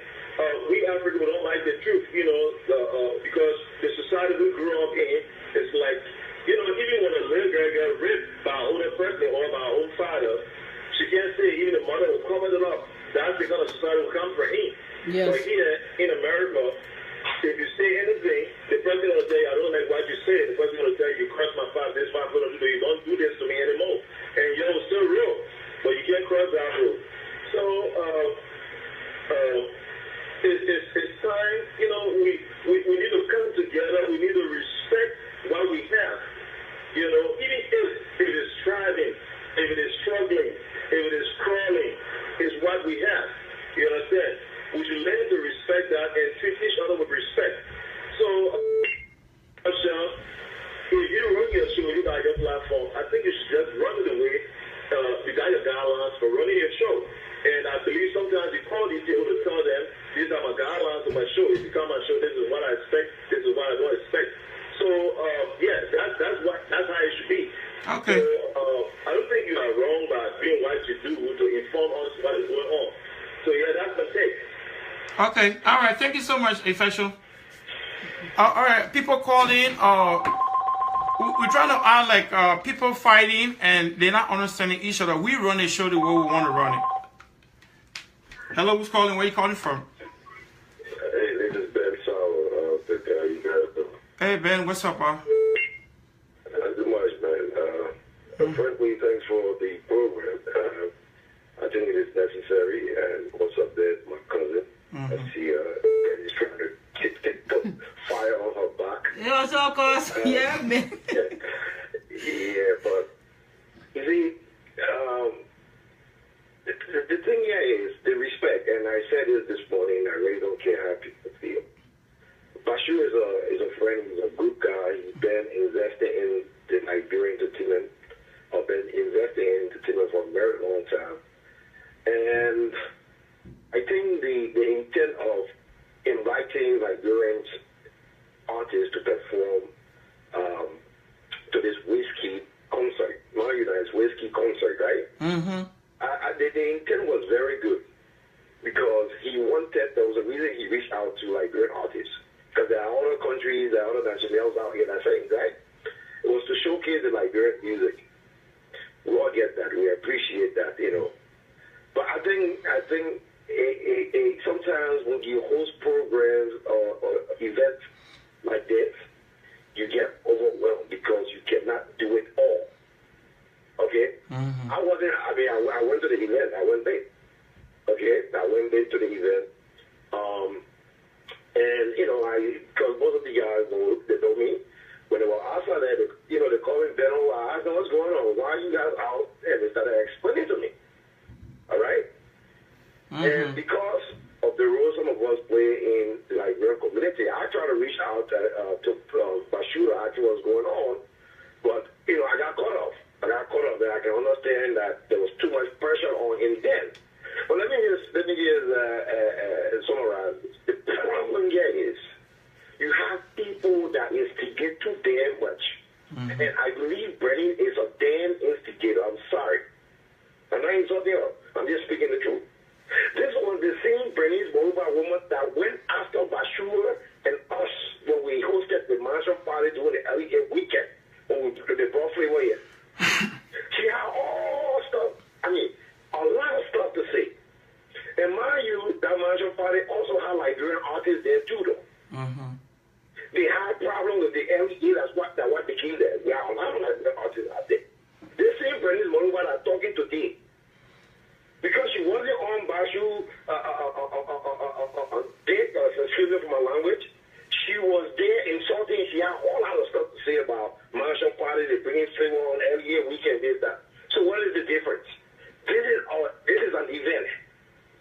we Africans don't like the truth, because the society we grew up in, it's like, even when a little girl got raped by an older person or by her own father, she can't say, even the mother will cover it up. That's because the society will come for him. Yes. But here in America, if you say anything, the person will tell you, I don't like what you said. The person will tell you, you crossed my path, this is what I'm going to do. You don't do this to me anymore. And it's still real, but you can't cross that road. So, it's time, we need to come together. We need to respect what we have. Even if it is striving, if it is struggling, if it is crawling, it's what we have. You understand? We should learn to respect that and treat each other with respect. So, if you run your show, you got your platform, I think you should just run it the way you got your guidelines for running your show. And I believe sometimes you call these people to tell them, these are my guidelines for my show. If you come on my show, this is what I expect, this is what I don't expect. So, that's how it should be. Okay. So, I don't think you are wrong by doing what you do to inform us what is going on. So, that's my take. Okay. All right. Thank you so much, Official. All right. People call in. We're trying to act like people fighting and they're not understanding each other. We run a show the way we want to run it. Hello, who's calling? Where you calling from? Hey, this is Ben Sauer. You guys doing? Hey, Ben, what's up, bro? Not too much, man. Frankly, thanks for the program. I think it is necessary. And what's up there, my cousin? I see he's trying to get the fire on her back. Yeah, so of course, yeah, man. Yeah, but you see, the thing here is the respect, and I said this morning. I really don't care how people feel. Bashir is a friend. He's a good guy. He's been invested in the Liberian entertainment. I've been investing in entertainment for a very long time, and I think the intent of inviting Liberian artists to perform to this Wizkid concert. Now you know it's Wizkid concert, right? Mm-hmm. The intent was very good because he wanted. There was a reason he reached out to Liberian artists because there are other countries, there are other nationals out here that saying that it was to showcase the Liberian music. We all get that. We appreciate that, you know. But I think sometimes when you host programs or events like this, you get overwhelmed because you cannot do it all. Okay? Mm-hmm. I went to the event. I went there. Okay? I went there to the event. And, you know, because most of the guys, they know me. When they were outside there, they call me Ben. I asked them, what's going on? Why are you guys out? And they started explaining to me. All right? Mm-hmm. And because of the role some of us play in the Liberian community, I try to reach out to Bashir, actually what's going on. But, you know, I got caught off. There. I can understand that there was too much pressure on him then. But let me just summarize. The problem here is you have people that instigate too damn much. Mm-hmm. And I believe Brennan is a damn instigator. I'm sorry. I'm not insulting her. I'm just speaking the truth. This was the same Brennan Moruba woman that went after Bashir and us when we hosted the mansion party during the LEA weekend when they brought Flavor here. She had all stuff, a lot of stuff to say. And mind you, that mansion party also had Liberian artists there too, though. Mm-hmm. They had problems with the LEA, that's what became there. There are a lot of Liberian artists out there. This same Brennan Moruba are talking today. Because she wasn't on Bashu date, excuse me for my language. She was there insulting. She had all lot of stuff to say about Marshall Party. They bring in flavor on every year, weekend, this, that. So what is the difference? This is an event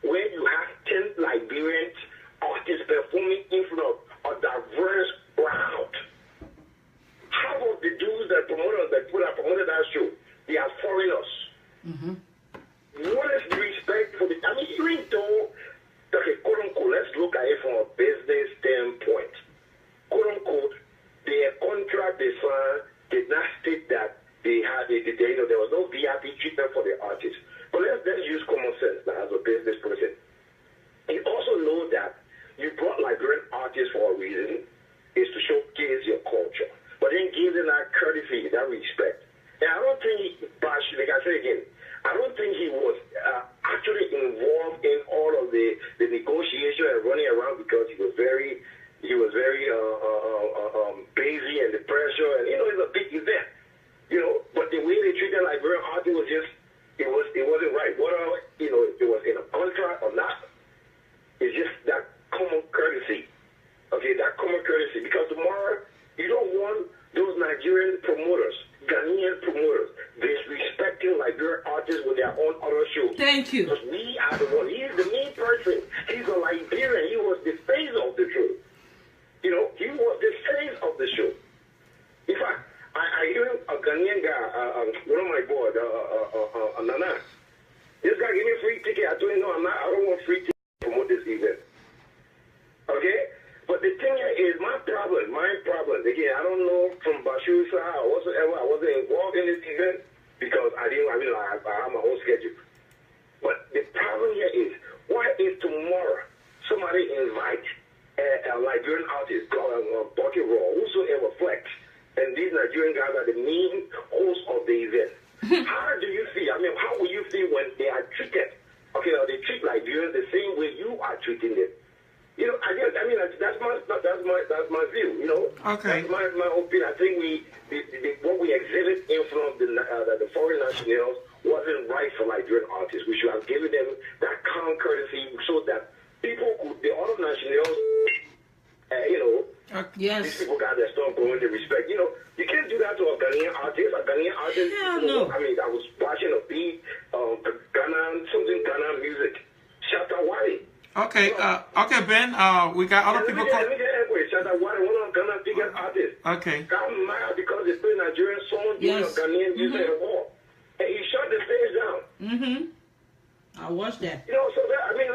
where you have 10 Liberian artists performing in front of a diverse crowd. Half of the dudes that promoted that show, they are foreigners. Mm-hmm. What is the respect for the... even though, okay, quote unquote, let's look at it from a business standpoint. Quote unquote, their contract they signed did not state that they had, there was no VIP treatment for the artists. But let's use common sense now as a business person. You also know that you brought Liberian artists for a reason, is to showcase your culture. But then give them that courtesy, that respect. And I don't think, like I said again, I don't think he was actually involved in all of the negotiation and running around because he was very busy and the pressure and it's a big event, But the way they treated Liberian artists was just it wasn't right. Whether it was in a contract or not, it's just that common courtesy. Okay, that common courtesy because tomorrow you don't want those Nigerian promoters, Ghanaian promoters, disrespecting Liberian artists with their own other shows. Thank you. Because we are the one. He's the main person. He's a Liberian. He was the face of the show. He was the face of the show. In fact, I hear a Ghanaian guy, one of my boys, Nana. This guy gave me a free ticket. I told him, no, I don't want free ticket to promote this event. Okay? But the thing is, my problem, again, I don't know from Bashir's side or whatsoever, I wasn't involved in this event because I have my own schedule. But the problem here is, why if tomorrow somebody invites a Liberian artist called Bucket Raw, whosoever Flex, and these Nigerian guys are the main hosts of the event? How do you feel? How will you feel when they are treated? A talking about they treat Liberians the same way you are treating them. You know, that's my view. You know, okay. That's my opinion. I think what we exhibit in front of the foreign nationals wasn't right for Liberian artists. We should have given them that common courtesy so that people could, the other nationals, you know, yes, these people got their stuff going, they respect. You know, you can't do that to a Ghanaian artist. A Ghanaian artist. Hell you know, no. I mean, I was watching a beat of Ghana music. Shatta Wale. Okay, okay, Ben. We got other people. Let me get Edward. Shatta Wale, one of Ghana's biggest artists. Okay. Got mad because they play Nigerian songs, doing Ghanaian music and all. And he shut the stage down. I watched that. You know, so that, I mean,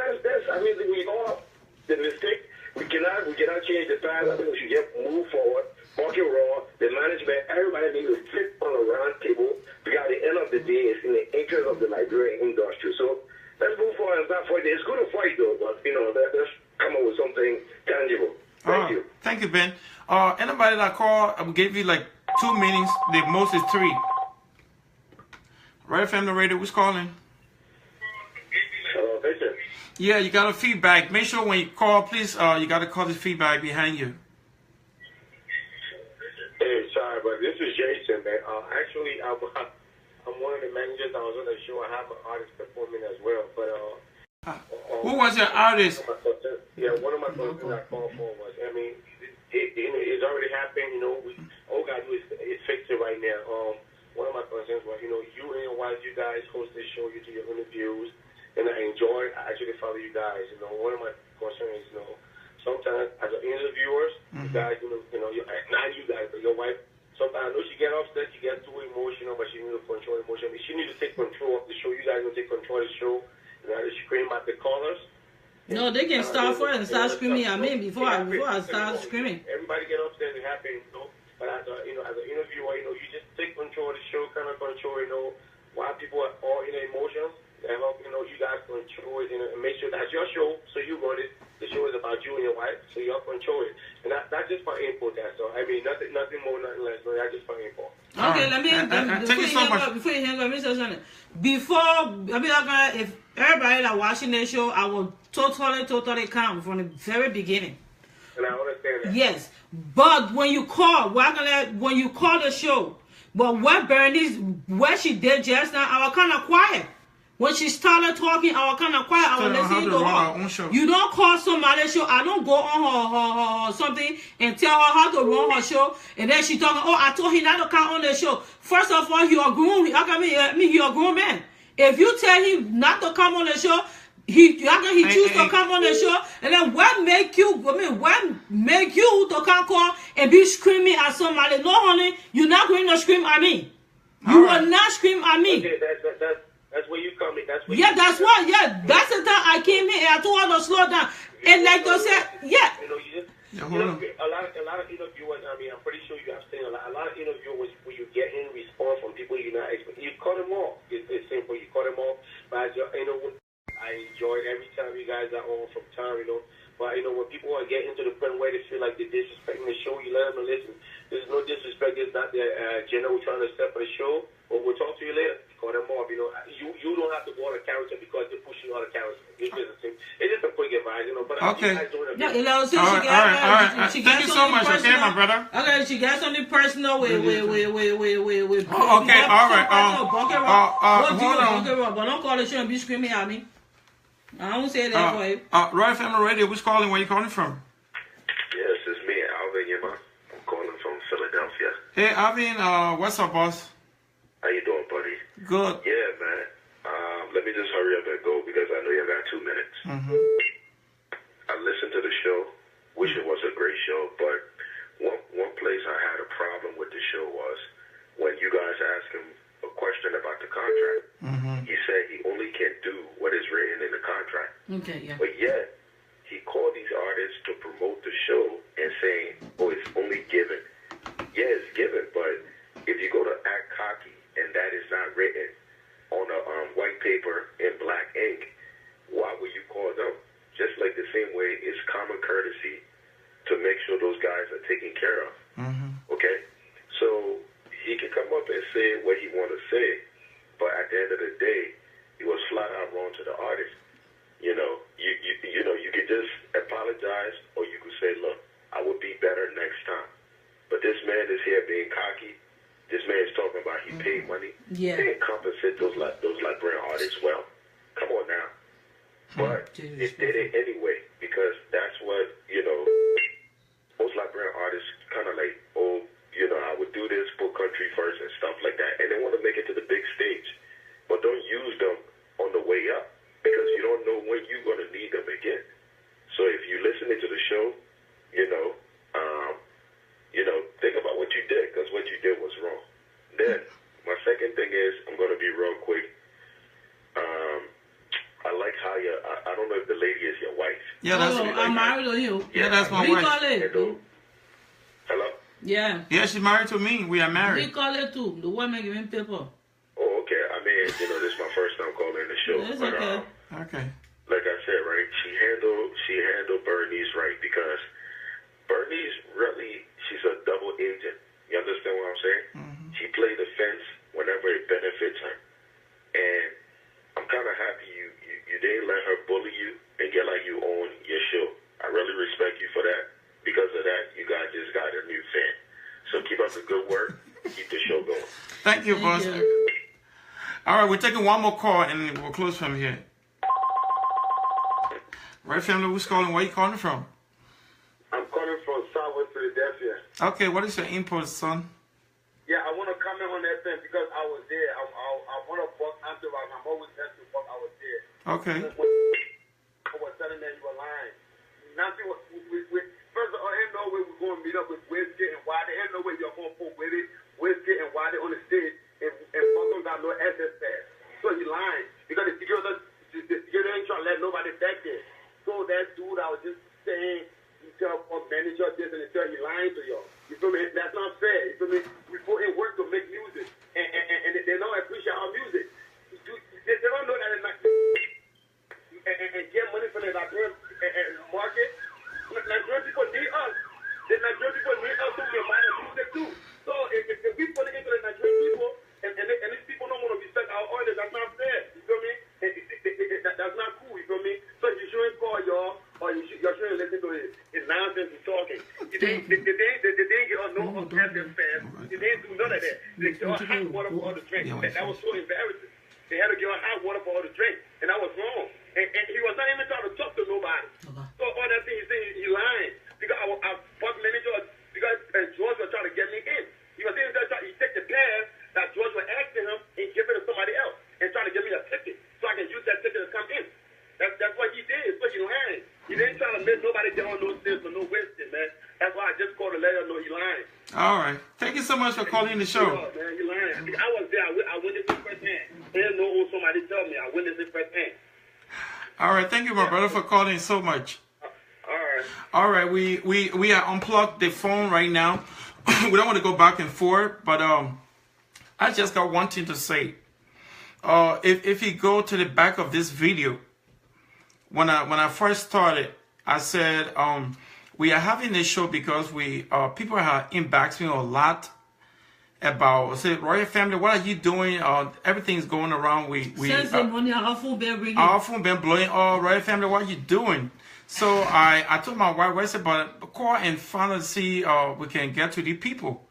we all the mistake. We cannot change the past. I think we should just move forward. Market Raw, the management, everybody needs to sit on a round table because at the end of the day, it's in the interest of the Liberian industry. So let's move forward and start fighting. It's good to fight though, but you know, let's come up with something tangible. Thank you. Thank you, Ben. Anybody that call, I will give you like 2 meetings. The most is 3. Right FM the radio, who's calling? Hello, Victor. Yeah, you got a feedback. Make sure when you call, please, you got to call the feedback behind you. Hey, sorry, but this is Jason, man. Actually, I'm one of the managers. I was on the show. I have an artist performing as well. But who was your artist? One of my cousins I called for was. I mean, it's already happened. You know, all we gotta do is fix it right now. One of my concerns was, you know, you and your wife, you guys host this show, you do your interviews, and I actually follow you guys. You know, one of my concerns is, you know, sometimes as an interviewers, you guys, you know, not you guys, but your wife, sometimes I know she get upset, she gets too emotional, but she needs to control emotion. She needs to take control of the show. You guys will take control of the show, and I just scream at the callers. No, they can start first and start screaming at me before I start screaming. Everybody get upset and happy, you know. But as an interviewer, you know, you just take control of the show, kind of control, you know, why people are all in emotions. And help, you know, you guys control it, you know, and make sure that's your show, so you run it. The show is about you and your wife, so you all control it. And that's just my input. That's all. I mean, nothing more, nothing less. No, that's just my input. Okay, let me. Thank you so much. Before you hang up, let me say something. If everybody that watching this show, I will totally calm from the very beginning. And I understand that. Yes, but when you call, when you call the show, but what she did just now, I was kind of quiet. When she started talking, I was kind of quiet. I was listening to her. You don't call somebody's show. I don't go on her something and tell her how to run her show. And then she talking, I told him not to come on the show. First of all, you're a grown. You're a grown man. If you tell him not to come on the show, he choose to come on the show. And then what make you to come call and be screaming at somebody? No, honey, you're not going to scream at me. You will not scream at me. Okay, that's where you come in. That's the time I came here and I told her to slow down. And like I said, a lot of interviewers. I mean, I'm pretty sure you have seen a lot of interviewers where you get in response from people you're not expecting. You cut them off. It's simple. You cut them off. But I enjoyed every time you guys are on from time. You know, but when people are getting to the point where they feel like they're disrespecting the show, you let them know, listen. There's no disrespect. It's not the agenda we're trying to set for the show. But we'll talk to you later. Call them off. You know, you don't have to go on a character because they're pushing on a character. It's just a quick advice, you know. But okay. All right. Thank you so much. Okay, my brother. Okay, she got something personal with. Okay, all right. Hold on. But don't call the show and be screaming at me. I don't say that for you. Right FM radio. Who's calling? Where you calling from? Yes, it's me, Alvin Yama. I'm calling from Philadelphia. Hey, Alvin. What's up, boss? How you doing, buddy? Good. Yeah, man. Let me just hurry up and go because I know you got 2 minutes. I listened to the show. Wish it was a great show, but one place I had a problem with the show was when you guys asked him a question about the contract. He said he only can do what is written in the contract. Okay, yeah. But yet, he called these artists to promote the show and saying, it's only given. Yeah, it's given, but if you go to Act Cocky and that is not written on a white paper in black ink, why would you call them? Just like the same way it's common courtesy to make sure those guys are taken care of. Okay? So he can come up and say what he want to say, but at the end of the day, He was flat out wrong to the artist. You know, you could just apologize, or you could say, look, I would be better next time. But this man is here being cocky. This man is talking about he paid money. Yeah. They didn't compensate those Liberian artists well. Come on now. But it did it anyway, because that's what, you know, most Liberian artists kind of like, oh, you know, I would do this, put country first and stuff like that. And they want to make it to the big stage. But don't use them on the way up, because you don't know when you're going to need them again. So if you're listening to the show, you know, think about what you did, because what you did was wrong. Then, my second thing is, I'm going to be real quick. I like how I don't know if the lady is your wife. Yeah, that's I'm married to you. Yeah, that's my We wife. call it. Hello? Yeah. Yeah, she's married to me. We are We married. call it too. The woman giving paper. Oh, okay. I mean, you know, this is my first time calling the show. It's But, okay. Okay. like I said, right, she handled Bernice right, because Bernice really, she's a double agent. You understand what I'm saying? Mm-hmm. She played the fence whenever it benefits her. And I'm kind of happy you didn't let her bully you and get like you on your show. I really respect you for that. Because of that, you guys just got a new fan. So keep up the good work. Keep the show going. Thank you, boss. you. All right, we're taking one more call and we'll close from here. Right, family, who's calling? Where are you calling from? I'm calling from Southwest Philadelphia. Okay, what is your input, son? Yeah, I want to comment on that thing because I was there. I want to fuck Entourage. I'm always asking fuck. I was there. Okay. I was telling them you were lying. Nothing was. First of all, I didn't know we were going to meet up with Wizkid and why. They didn't know where you're going to put with it. Wizkid and why they on the stage and fuck them got no SS pass. So you lying because the security ain't trying to let nobody back there. So that dude, I was just saying, you tell fuck manager this and tell you lying to y'all. You feel me? That's not fair. You feel me? We put in work to make music, and they don't appreciate our music. They don't know that it's not. And get money from the Nigerian market. Nigerian people need us. The Nigerian people need us to buy the music too. So if we put it into the Nigerian people, and these people don't want to respect our order, that's not fair. You feel me? That's not cool. You feel me? So you shouldn't call y'all, or you shouldn't listen to it. It's nonsense and talking. They didn't get us no objective fans. They didn't do none of that. They gave us hot water for all the drink. That was so embarrassing. They had to give us hot water for all the drink, and that was wrong. And he was not even trying to talk to nobody. So all that thing he's saying, he lying. Because our fuck manager, because George was trying to get me in. He was saying that he take the pass that George was asking him and give it to somebody else and trying to give me a ticket so I can use that ticket to come in. That's what he did. So he lying. He didn't try to make nobody down no stairs for no wasted, man. That's why I just called to let her know he lying. All right. Thank you so much for calling the show. Yeah, man, you lying. I was there. I witnessed it firsthand. They didn't know who somebody tell me. I witnessed it firsthand. All right. Thank you, my brother, for calling so much. All right. We are unplugged the phone right now. We don't want to go back and forth, but I just got one thing to say. If you go to the back of this video, when I first started, I said we are having this show because people are inboxing me a lot about, say, Royal Family, what are you doing? Everything's going around. Since the money, our phone been ringing. Our phone been blowing. Oh, Royal Family, what are you doing? So I told my wife, I said, but call and finally see we can get to the people.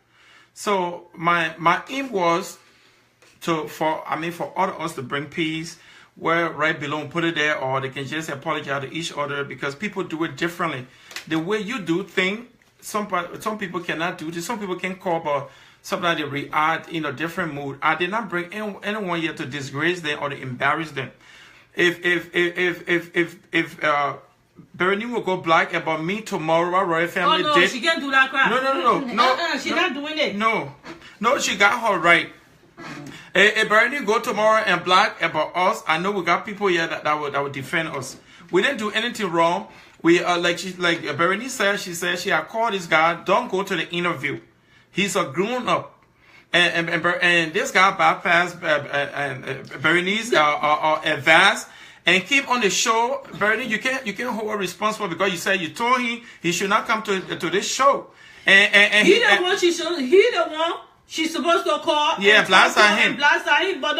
So my aim was for all of us to bring peace. Where right below, put it there, or they can just apologize to each other because people do it differently. The way you do things, some people cannot do this. Some people can call, but sometimes they react in a different mood. I did not bring anyone here to disgrace them or to embarrass them. If Bernie will go black about me tomorrow, Royal Family. Oh no, she can't do that crap. No. She's not doing it. No, she got her right. If Bernie go tomorrow and black about us, I know we got people here that would defend us. We didn't do anything wrong. We like Bernie said. She said she had called this guy. Don't go to the interview. He's a grown up, and this guy bypassed Bernie's advice and came on the show. Bernie, you can't hold her responsible because you said you told him he should not come to this show. And he the one she's supposed to call. Yeah, blast at him. Blast at him, but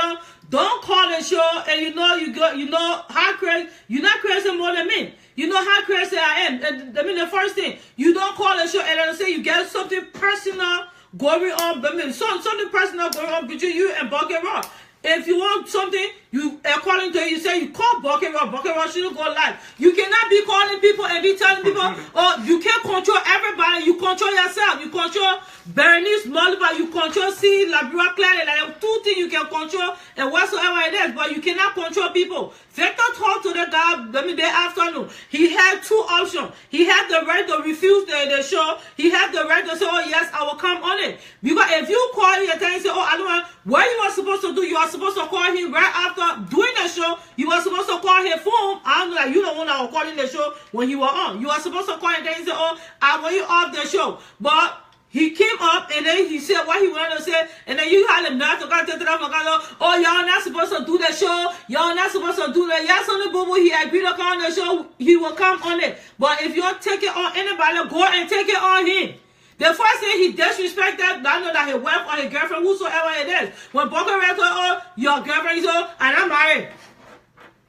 don't call the show and you know how crazy, you're not crazy more than me. You know how crazy I am. And I mean, the first thing, you don't call the show and then say you get something personal going on. I mean, something personal going on between you and Bucket Raw. If you want something, you according to you say you call Bucket Raw. Bucket Raw shouldn't go live. You cannot be calling people and be telling people, oh, you can't control everybody. You control yourself. You control Berenice Molliver. You control C. Labura Claire. Like two things you can control and whatsoever it is, but you cannot control people. Victor talked to the guy the afternoon. He had two options. He had the right to refuse the show. He had the right to say, oh yes, I will come on it. Because if you call him and say, oh, I don't want, what you are supposed to do, you are supposed to call him right after doing the show. You are supposed to call him phone. I don't know, like you don't want to call in the show when you were on. You are supposed to call him and say, oh, I want you off the show. But he came up and then he said what he wanted to say, and then you had him not to come to the oh, y'all not supposed to do the show, y'all not supposed to do that. Yes, on the boo, he agreed to come on the show, he will come on it. But if you take it on anybody, go and take it on him. The first thing he disrespected, I know that his wife or his girlfriend, whosoever it is. When Bucket Red said, oh, your girlfriend, he said, and I'm married.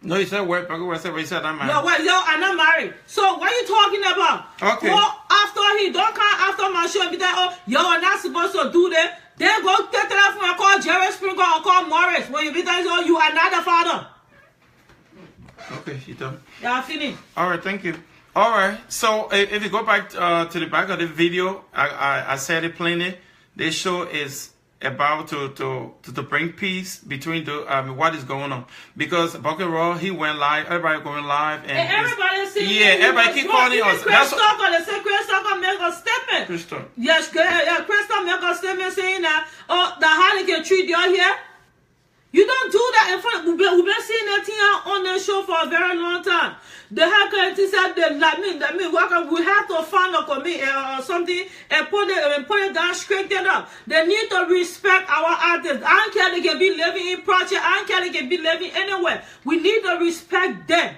No, he said what? Bucket Red said, he said, I'm married. No, wait, yo, and I'm married. So what are you talking about? Okay. Go after he, don't come after my show and be like, oh, y'all are not supposed to do that. Then go take the phone and call Jerry Sprinkle or call Morris. When you be like, oh, you are not the father. Okay, you done. Yeah, I finished. All right, thank you. All right, so if you go back to the back of the video, I said it plainly. This show is about to bring peace between the what is going on, because Bucket Raw, he went live, everybody going live, and everybody see, yeah, everybody keep calling us. Chris Tucker, they say Chris Tucker make a statement. Chris Tucker. Yes, Chris Tucker make a statement saying that, oh, the Hurricane treat y'all here. You don't do that in front. We've been seeing that thing on the show for a very long time. The hacker said we have to find a committee or something and put it down, straight it up. They need to respect our artists. I don't care they can be living in project. I don't care they can be living anywhere. We need to respect them.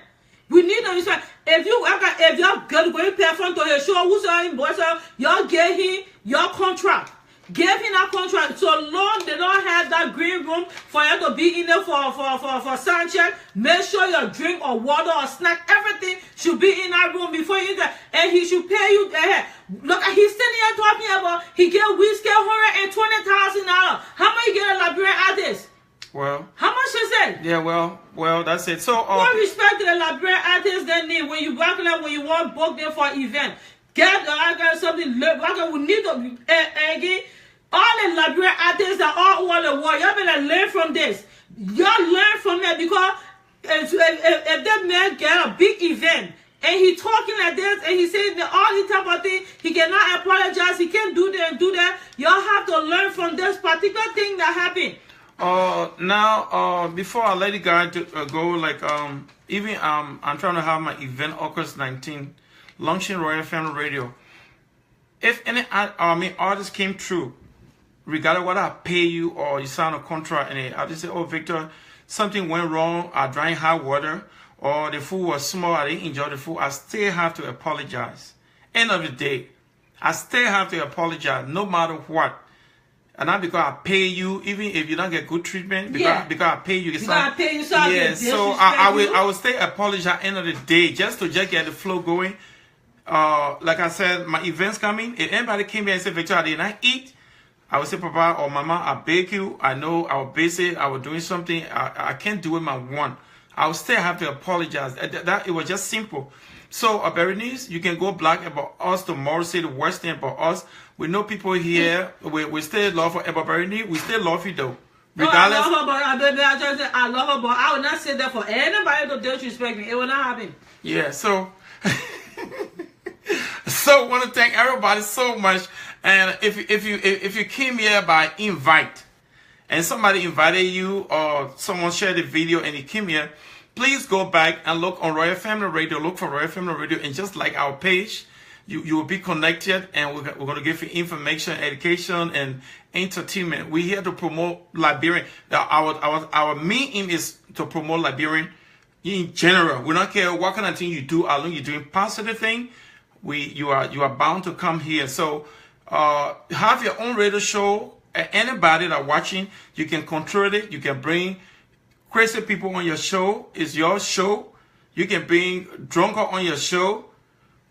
We need to respect. If y'all going to perform to his show, who's boys, y'all get him your contract. Give him that contract. So long they don't have that green room for you to be in there for sound check. Make sure your drink or water or snack, everything should be in that room before you enter. And he should pay you. Look, he's sitting here talking about he get Wizkid $120,000. How much you get a Liberian artist? Well, how much is it? Yeah, well, that's it. So what respect to the Liberian artists they need when you work there, when you want book them for an event. Get something. We need to again. All the Liberian artists that are all over the world, y'all better learn from this. Y'all learn from it, because if that man get a big event and he talking like this and he saying all the type of thing, he cannot apologize, he can't do that and do that. Y'all have to learn from this particular thing that happened. Now, before I let you guys go, like even I'm trying to have my event August 19th, launching Royal Family Radio. If any artist came through, regardless what I pay you or you sign a contract, and I just say, oh, Victor, something went wrong, I drank hot water, or the food was small, I didn't enjoy the food, I still have to apologize. End of the day, I still have to apologize no matter what. And not because I pay you, even if you don't get good treatment, because I pay you. So I will still apologize end of the day, just to get the flow going. Like I said, my events coming. If anybody came here and said, Victor, I did not eat, I would say, Papa or Mama, I beg you. I know I was busy. I was doing something. I can't do it my one. I will still have to apologize. That it was just simple. So, Berenice, you can go black about us tomorrow, say the worst thing about us. We know people here. We still love her. But Berenice, we still love you though. Regardless. I love her, but I love her, but I will not say that for anybody to disrespect me. It will not happen. Yeah. So, I want to thank everybody so much. And if you came here by invite, and somebody invited you, or someone shared the video and you came here, please go back and look on Royal Family Radio. Look for Royal Family Radio, and just like our page, you will be connected, and we're going to give you information, education, and entertainment. We're here to promote Liberian. Our main aim is to promote Liberian in general. We don't care what kind of thing you do, as long as you're doing positive thing. You are bound to come here. So have your own radio show. Anybody that watching, you can control it. You can bring crazy people on your show. It's your show. You can bring drunker on your show.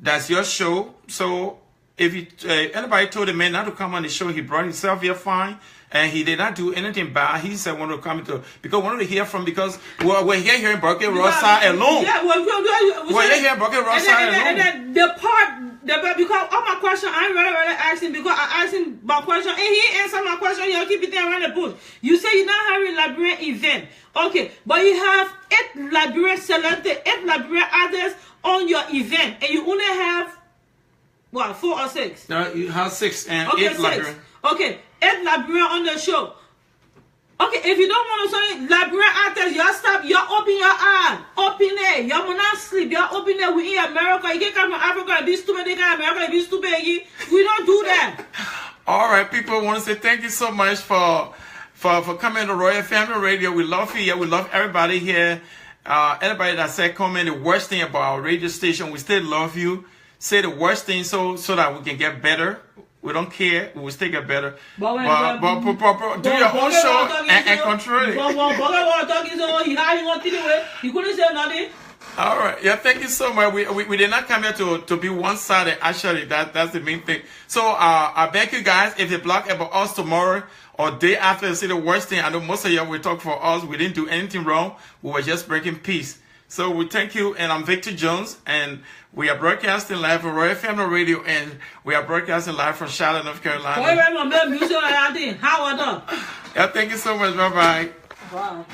That's your show. So if you, anybody told the man not to come on the show, he brought himself here fine. And he did not do anything bad. He said wanted to come to because wanted to hear from because we're here in Burkina Rosa alone. Yeah, we're here in Burkina Rosa alone. And then the part because all my question I really asking because I asked him my question and he answered my question. You keep it there around the bush. You say you're not having Liberian event, okay? But you have 8 Liberian selected, 8 Liberian artists on your event, and you only have what 4 or 6? No, you have 6 and 8 Liberian. Okay. 8 Liberian on the show. Okay, if you don't want to say Liberian artists, y'all stop, y'all open your eyes. Open it. Y'all will not sleep. Y'all open it. We in America. You can't come from Africa and be stupid. They come America and be stupid. We don't do that. All right, people, want to say thank you so much for coming to Royal Family Radio. We love you here. We love everybody here. Anybody that said comment the worst thing about our radio station, we still love you. Say the worst thing so that we can get better. We don't care. We will still get better. But do your own show and control it. He couldn't say nothing. All right. Yeah, thank you so much. We did not come here to be one-sided. Actually, that's the main thing. So I beg you guys, if you blog about us tomorrow or day after, say the worst thing. I know most of you will talk for us. We didn't do anything wrong. We were just breaking peace. So we thank you, and I'm Victor Jones, and we are broadcasting live from Royal Family Radio, and we are broadcasting live from Charlotte, North Carolina. How are you? Yeah, thank you so much. Bye-bye. Bye.